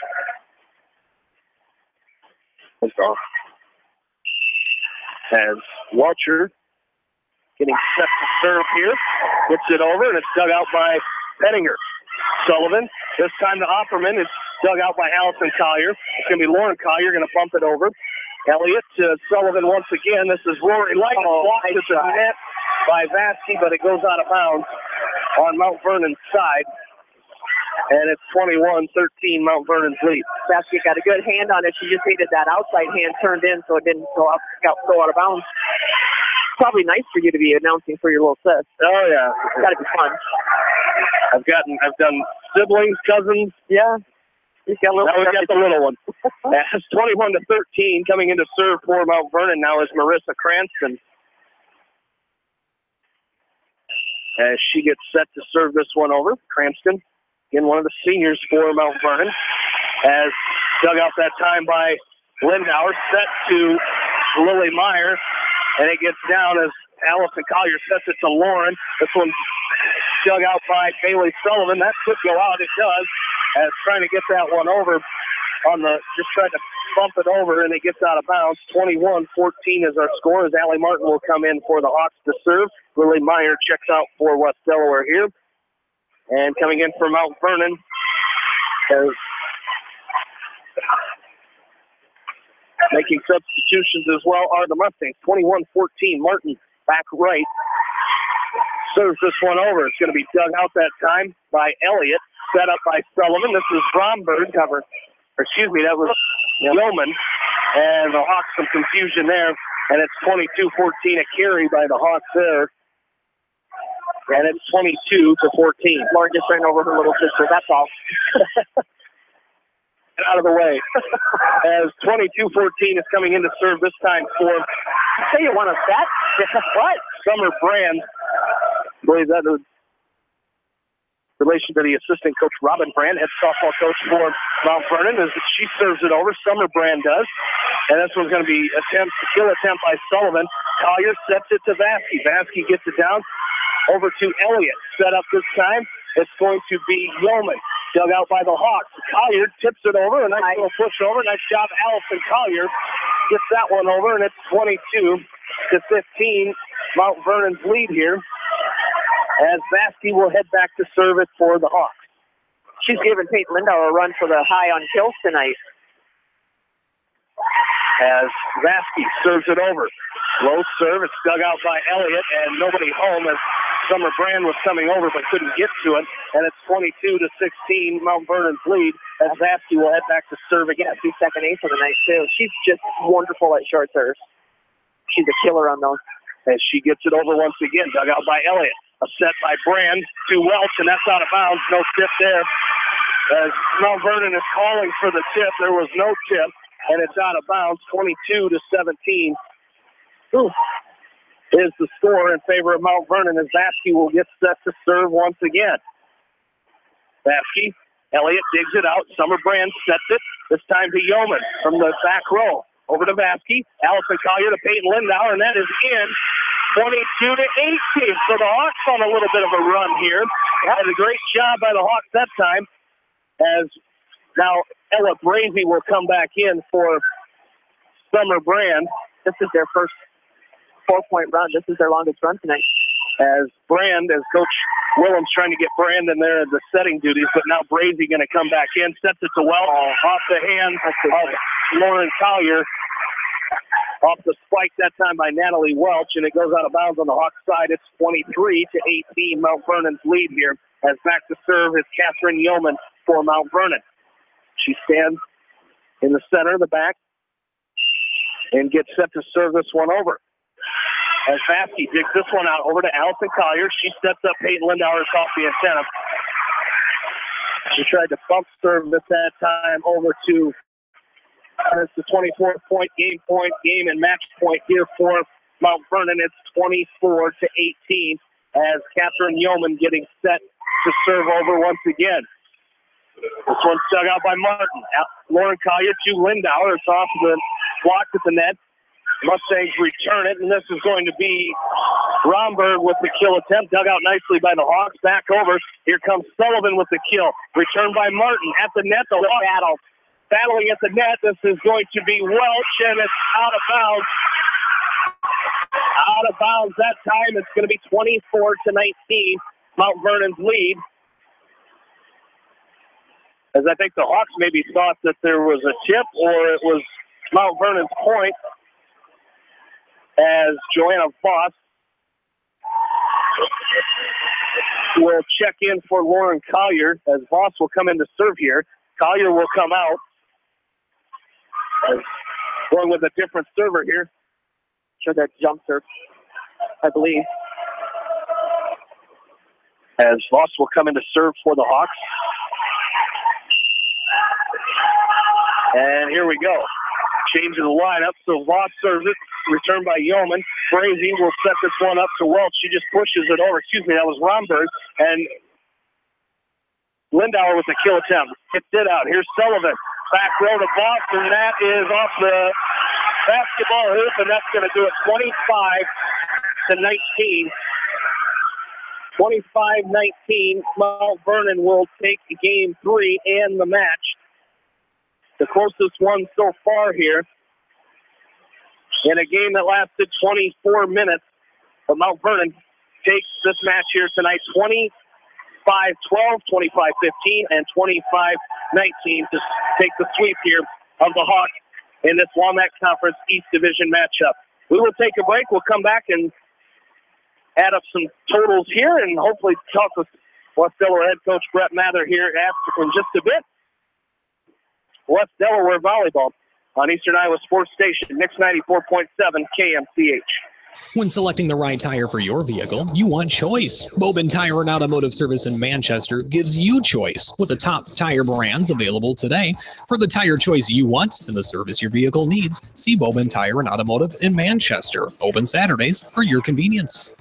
As Welcher getting set to serve here, gets it over, and it's dug out by Pettinger. Sullivan, this time to Opperman. It's dug out by Allison Collier. It's going to be Lauren Collier going to bump it over. Elliott to Sullivan once again. This is Rory Light. Blocked at the net by Vasky, but it goes out of bounds on Mount Vernon's side. And it's 21-13, Mount Vernon's lead. Vasky got a good hand on it. She just needed that outside hand turned in so it didn't go out of bounds. Probably nice for you to be announcing for your little sis. Oh, yeah. It's got to be fun. I've done siblings, cousins. Yeah. Now we got the little one. That's 21-13. Coming into serve for Mount Vernon now is Marissa Cranston. As she gets set to serve this one over. Cranston, again, one of the seniors for Mount Vernon. As dug out that time by Lindauer, set to Lily Meyer. And it gets down as Allison Collier sets it to Lauren. This one's dug out by Bailey Sullivan. That could go out. It does. As trying to get that one over just tried to bump it over, and it gets out of bounds. 21-14 is our score as Allie Martin will come in for the Hawks to serve. Lily Meyer checks out for West Delaware here. And coming in for Mount Vernon is making substitutions as well are the Mustangs. 21-14, Martin back right. Serves this one over. It's going to be dug out that time by Elliott. Set up by Sullivan. This is Bromberg cover. Excuse me, that was Yeoman. And the Hawks, some confusion there. And it's 22-14, a carry by the Hawks there. And it's 22-14. Lauren just ran over her little sister, that's all. Get out of the way. As 22-14 is coming in to serve this time for... I tell you, want a bet? What? Summer Brand. I believe that is relation to the assistant coach, Robin Brand, head softball coach for Mount Vernon, as she serves it over. Summer Brand does. And this one's going to be kill attempt by Sullivan. Collier sets it to Vasky. Vasky gets it down over to Elliott. Set up this time. It's going to be Yeoman. Dug out by the Hawks. Collier tips it over. A nice little push over. Nice job, Allison Collier. Gets that one over, and it's 22-15. Mount Vernon's lead here. As Vasky will head back to serve it for the Hawks. She's giving Peyton Lindauer a run for the high on kills tonight. As Vasky serves it over. Low serve. It's dug out by Elliott, and nobody home as Summer Brand was coming over but couldn't get to it. And it's 22-16, Mount Vernon's lead, as Vasky will head back to serve again. She's second ace of the night, too. She's just wonderful at short serves. She's a killer on those. As she gets it over once again, dug out by Elliott. A set by Brand to Welch, and that's out of bounds. No tip there. As Mount Vernon is calling for the tip, there was no tip, and it's out of bounds. 22-17 is the score in favor of Mount Vernon, as Vasky will get set to serve once again. Vasky, Elliott digs it out. Summer Brand sets it. This time to Yeoman from the back row. Over to Vasky. Allison Collier to Peyton Lindauer, and that is in. 22-18. So the Hawks on a little bit of a run here. Had a great job by the Hawks that time. As now Ella Brazy will come back in for Summer Brand. This is their first 4-point run. This is their longest run tonight. As Coach Willem's trying to get Brandon there in the setting duties, but now Brazy going to come back in, sets it to Welch off the hands of Lauren Collier. Off the spike that time by Natalie Welch, and it goes out of bounds on the Hawks side. It's 23-18, Mount Vernon's lead here. As back to serve is Catherine Yeoman for Mount Vernon. She stands in the center of the back and gets set to serve this one over. As Vasky digs this one out over to Allison Collier. She sets up Peyton Lindauer off the antenna. She tried to bump serve at that time over to it's the 24-point game and match point here for Mount Vernon. It's 24-18 as Catherine Yeoman getting set to serve over once again. This one's dug out by Martin. Lauren Collier to Lindauer. It's off the block at the net. Mustangs return it, and this is going to be Romberg with the kill attempt. Dug out nicely by the Hawks. Back over. Here comes Sullivan with the kill. Returned by Martin at the net. The Hawks battling at the net. This is going to be Welch, and it's out of bounds. Out of bounds that time. It's going to be 24-19, Mount Vernon's lead. As I think the Hawks maybe thought that there was a tip or it was Mount Vernon's point. As Joanna Voss will check in for Lauren Collier, as Voss will come in to serve here. Collier will come out. Going with a different server here. Sure, that jump serve, I believe. As Voss will come in to serve for the Hawks. And here we go. Change of the lineup. So Voss serves it. Returned by Yeoman. Brazy will set this one up to Welch. She just pushes it over. Excuse me, that was Romberg. And Lindauer with the kill attempt. Gets it out. Here's Sullivan. Back row to Voss, and that is off the basketball hoop, and that's going to do it 25-19. 25-19. Mount Vernon will take game 3 and the match. The closest one so far here. In a game that lasted 24 minutes, but Mount Vernon takes this match here tonight 25-12, 25-15, and 25-19 to take the sweep here of the Hawks in this Walnut Conference East Division matchup. We will take a break. We'll come back and add up some totals here and hopefully talk with West Delaware head coach Brett Mather here in just a bit. West Delaware Volleyball on Eastern Iowa Sports Station, Mix 94.7 KMCH. When selecting the right tire for your vehicle, you want choice. Bobin Tire and Automotive Service in Manchester gives you choice with the top tire brands available today. For the tire choice you want and the service your vehicle needs, see Bobin Tire and Automotive in Manchester. Open Saturdays for your convenience.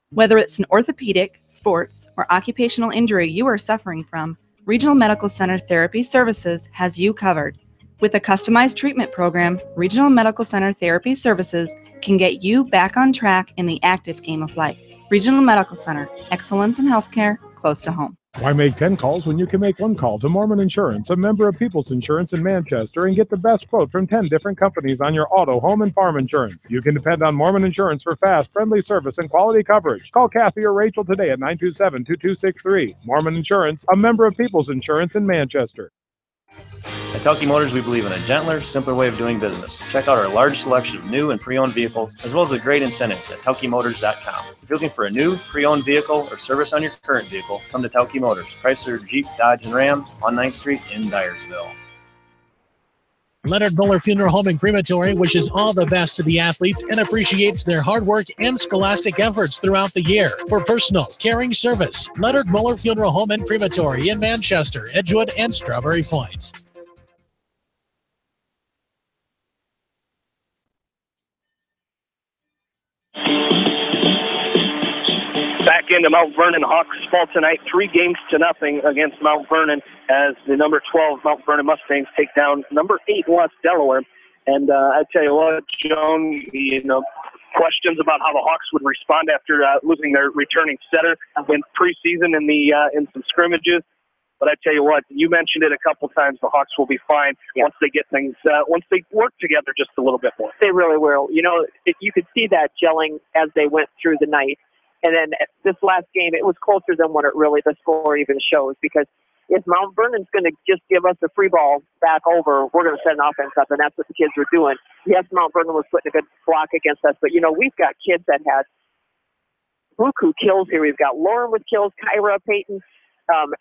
Whether it's an orthopedic, sports, or occupational injury you are suffering from, Regional Medical Center Therapy Services has you covered. With a customized treatment program, Regional Medical Center Therapy Services can get you back on track in the active game of life. Regional Medical Center, excellence in healthcare, close to home. Why make 10 calls when you can make one call to Mormon Insurance, a member of People's Insurance in Manchester, and get the best quote from 10 different companies on your auto, home, and farm insurance? You can depend on Mormon Insurance for fast, friendly service and quality coverage. Call Kathy or Rachel today at 927-2263. Mormon Insurance, a member of People's Insurance in Manchester. At Telke Motors, we believe in a gentler, simpler way of doing business. Check out our large selection of new and pre-owned vehicles, as well as the great incentives at TelkeMotors.com. If you're looking for a new, pre-owned vehicle or service on your current vehicle, come to Telke Motors, Chrysler, Jeep, Dodge, and Ram on 9th Street in Dyersville. Leonard Muller Funeral Home and Crematory wishes all the best to the athletes and appreciates their hard work and scholastic efforts throughout the year. For personal, caring service, Leonard Muller Funeral Home and Crematory in Manchester, Edgewood, and Strawberry Point. Back into Mount Vernon. Hawks fall tonight 3-0 against Mount Vernon as the number 12 Mount Vernon Mustangs take down number 8 West Delaware. And I tell you what, Joan, questions about how the Hawks would respond after losing their returning setter in preseason in some scrimmages. But I tell you what, you mentioned it a couple times. The Hawks will be fine once they get things, once they work together just a little bit more. They really will. You know, you could see that gelling as they went through the night. And then this last game, it was closer than what the score even shows, because if Mount Vernon's going to just give us a free ball back over, we're going to set an offense up, and that's what the kids were doing. Yes, Mount Vernon was putting a good block against us, but, you know, we've got kids that had buku kills here. We've got Lauren with kills, Kyra Payton,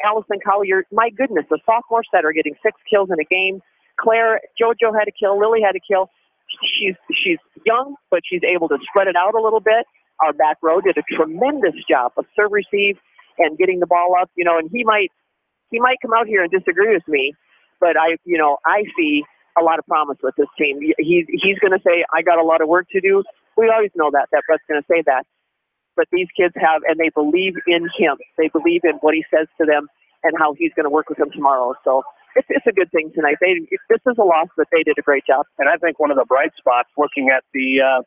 Allison Collier. My goodness, a sophomore setter getting 6 kills in a game. Claire, JoJo had a kill. Lily had a kill. She's young, but she's able to spread it out a little bit. Our back row did a tremendous job of serve receive and getting the ball up, you know, and he might come out here and disagree with me, but I see a lot of promise with this team. He's going to say, I got a lot of work to do. We always know that Brett's going to say that. But these kids have, and they believe in him. They believe in what he says to them and how he's going to work with them tomorrow. So it's a good thing tonight. This is a loss, but they did a great job. And I think one of the bright spots, looking at the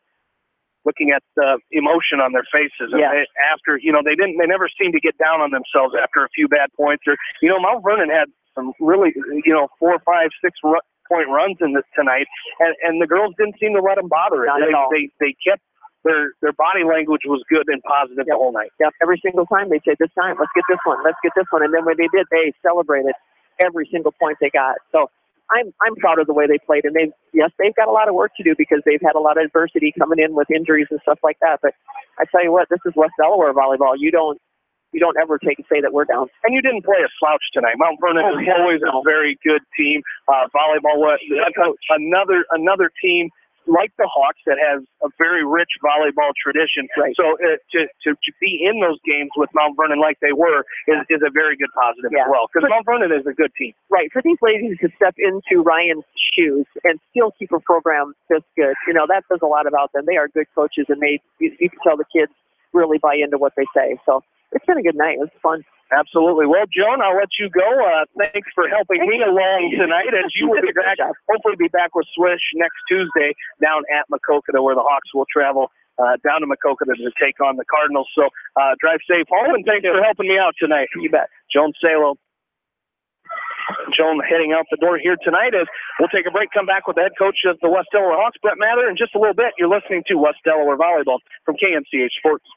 emotion on their faces, and after, you know, they never seemed to get down on themselves after a few bad points. Or, you know, Mount Vernon had some really, you know, 4, 5, 6 point runs in this tonight, and the girls didn't seem to let them bother it. They kept their body language was good and positive the whole night. Yep, every singot time they said, this time, let's get this one, and then when they did, they celebrated every single point they got. So I'm proud of the way they played, and they've got a lot of work to do because they've had a lot of adversity coming in with injuries and stuff like that. But I tell you what, this is West Delaware volleyball. You don't ever say that we're down. And you didn't play a slouch tonight. Mount Vernon is always a very good team. Volleyball was another team like the Hawks that has a very rich volleyball tradition. Right. So to be in those games with Mount Vernon like they were is a very good positive as well, because Mount Vernon is a good team. Right. For these ladies to step into Ryan's shoes and still keep a program this good, you know, that says a lot about them. They are good coaches, and you can tell the kids really buy into what they say. So it's been a good night. It was fun. Absolutely. Well, Joan, I'll let you go. Thanks for helping me along tonight, as you will be back. Hopefully be back with Swish next Tuesday down at Maquoketa, where the Hawks will travel down to Maquoketa to take on the Cardinals. So drive safe home, and thanks for helping me out tonight. You bet. Joan Salo. Joan heading out the door here tonight as we'll take a break, come back with the head coach of the West Delaware Hawks, Brett Mather, in just a little bit. You're listening to West Delaware Volleyball from KMCH Sports.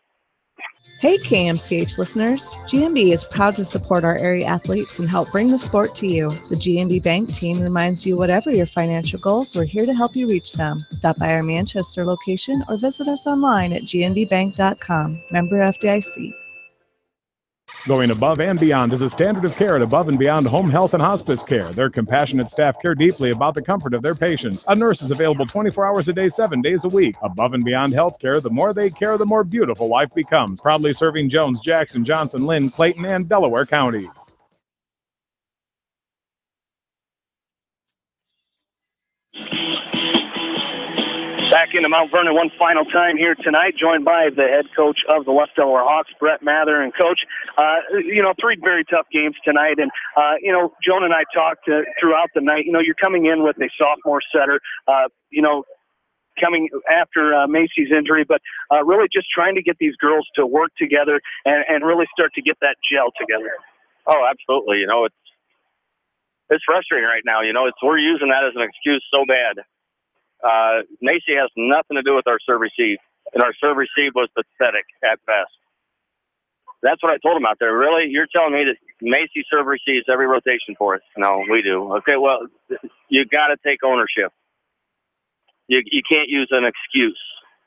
Hey KMCH listeners, GMB is proud to support our area athletes and help bring the sport to you. The GMB Bank team reminds you whatever your financial goals, we're here to help you reach them. Stop by our Manchester location or visit us online at gnbbank.com. Member FDIC. Going above and beyond is a standard of care at Above and Beyond Home Health and Hospice Care. Their compassionate staff care deeply about the comfort of their patients. A nurse is available 24 hours a day, 7 days a week. Above and Beyond Healthcare, the more they care, the more beautiful life becomes. Proudly serving Jones, Jackson, Johnson, Lynn, Clayton, and Delaware counties. Back into Mount Vernon one final time here tonight, joined by the head coach of the West Delaware Hawks, Brett Mather. And Coach, you know, 3 very tough games tonight. And, you know, Joan and I talked throughout the night. You know, you're coming in with a sophomore setter, you know, coming after Macy's injury, but really just trying to get these girls to work together and really start to get that gel together. Oh, absolutely. You know, it's frustrating right now. You know, we're using that as an excuse so bad. Macy has nothing to do with our serve receive, and our serve receive was pathetic at best. That's what I told him out there. Really? You're telling me that Macy serve receives every rotation for us? No, we do. Okay, well, you got to take ownership. You can't use an excuse.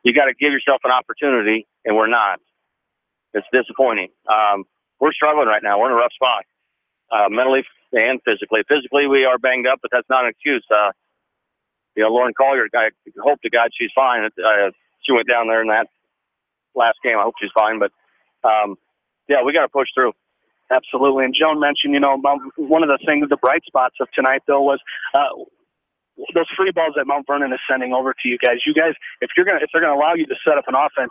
You got to give yourself an opportunity, and we're not. It's disappointing. We're struggling right now. We're in a rough spot, mentally and physically. Physically, we are banged up, but that's not an excuse. You know, Lauren Collier, I hope to God she's fine. She went down there in that last game. I hope she's fine. But, yeah, we got to push through. Absolutely. And Joan mentioned, you know, one of the things, the bright spots of tonight, though, was those free balls that Mount Vernon is sending over to you guys. You guys, if they're going to allow you to set up an offense,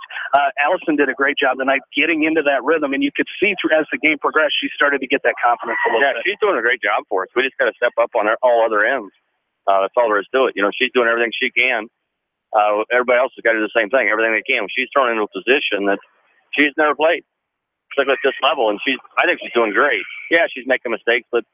Allison did a great job tonight getting into that rhythm, and you could see as the game progressed, she started to get that confidence a little bit. Yeah, she's doing a great job for us. We just got to step up on all other ends. That's all there is to it. You know, she's doing everything she can. Everybody else has got to do the same thing, everything they can. She's thrown into a position that she's never played. particularly at this level. And I think she's doing great. Yeah, she's making mistakes, but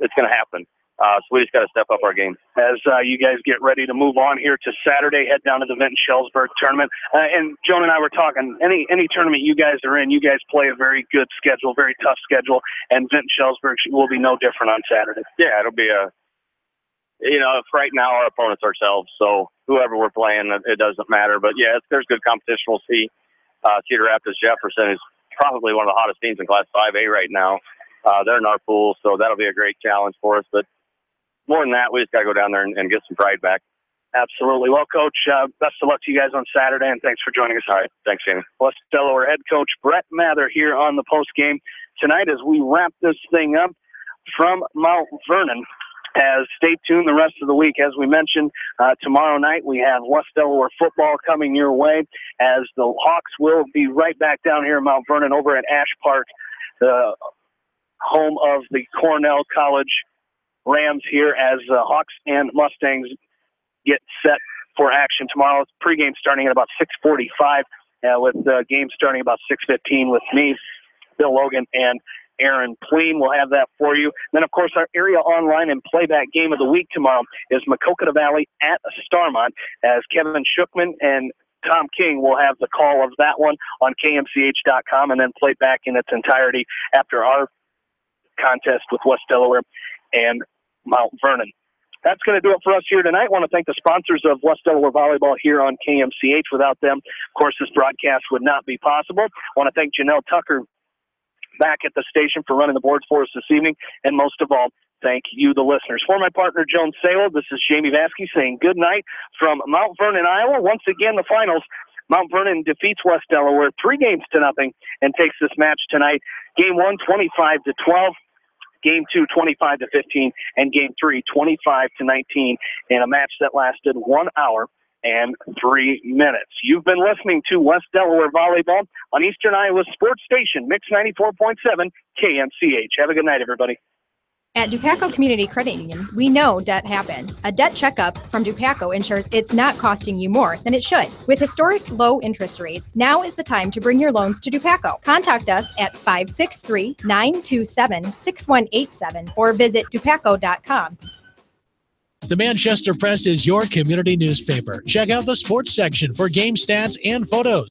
it's going to happen. So we just got to step up our game. As you guys get ready to move on here to Saturday, head down to the Vinton-Shellsburg tournament. And Joan and I were talking, any tournament you guys are in, you guys play a very good schedule, very tough schedule, and Vinton-Shellsburg will be no different on Saturday. Yeah, it'll be right now our opponents ourselves, so whoever we're playing, it doesn't matter. But yeah, there's good competition. We'll see Cedar Rapids Jefferson is probably one of the hottest teams in Class 5A right now. They're in our pool, so that'll be a great challenge for us. But more than that, we just got to go down there and get some pride back. Absolutely. Well, Coach, best of luck to you guys on Saturday, and thanks for joining us. All right. Thanks, Jamie. West Delaware head coach Brett Mather here on the post game tonight as we wrap this thing up from Mount Vernon. Stay tuned the rest of the week. As we mentioned, tomorrow night we have West Delaware football coming your way as the Hawks will be right back down here in Mount Vernon over at Ash Park, the home of the Cornell College Rams here as the Hawks and Mustangs get set for action tomorrow. Pregame starting at about 6:45 with the game starting about 6:15 with me, Bill Logan, and Aaron Pleen. We'll have that for you. Then, of course, our area online and playback game of the week tomorrow is Maquoketa Valley at Starmont as Kevin Shookman and Tom King will have the call of that one on KMCH.com and then play back in its entirety after our contest with West Delaware and Mount Vernon. That's going to do it for us here tonight. I want to thank the sponsors of West Delaware Volleyball here on KMCH. Without them, of course, this broadcast would not be possible. I want to thank Janelle Tucker back at the station for running the boards for us this evening. And most of all, thank you, the listeners. For my partner, Joan Salo, this is Jamie Vaskey saying good night from Mount Vernon, Iowa. Once again, the finals. Mount Vernon defeats West Delaware 3-0 and takes this match tonight. Game 1, 25-12. Game 2, 25-15, and Game 3, 25-19, in a match that lasted 1 hour and 3 minutes. You've been listening to West Delaware Volleyball on Eastern Iowa Sports Station, Mix 94.7 KMCH. Have a good night, everybody. At Dupaco Community Credit Union, we know debt happens. A debt checkup from Dupaco ensures it's not costing you more than it should. With historic low interest rates, now is the time to bring your loans to Dupaco. Contact us at 563-927-6187 or visit dupaco.com. The Manchester Press is your community newspaper. Check out the sports section for game stats and photos.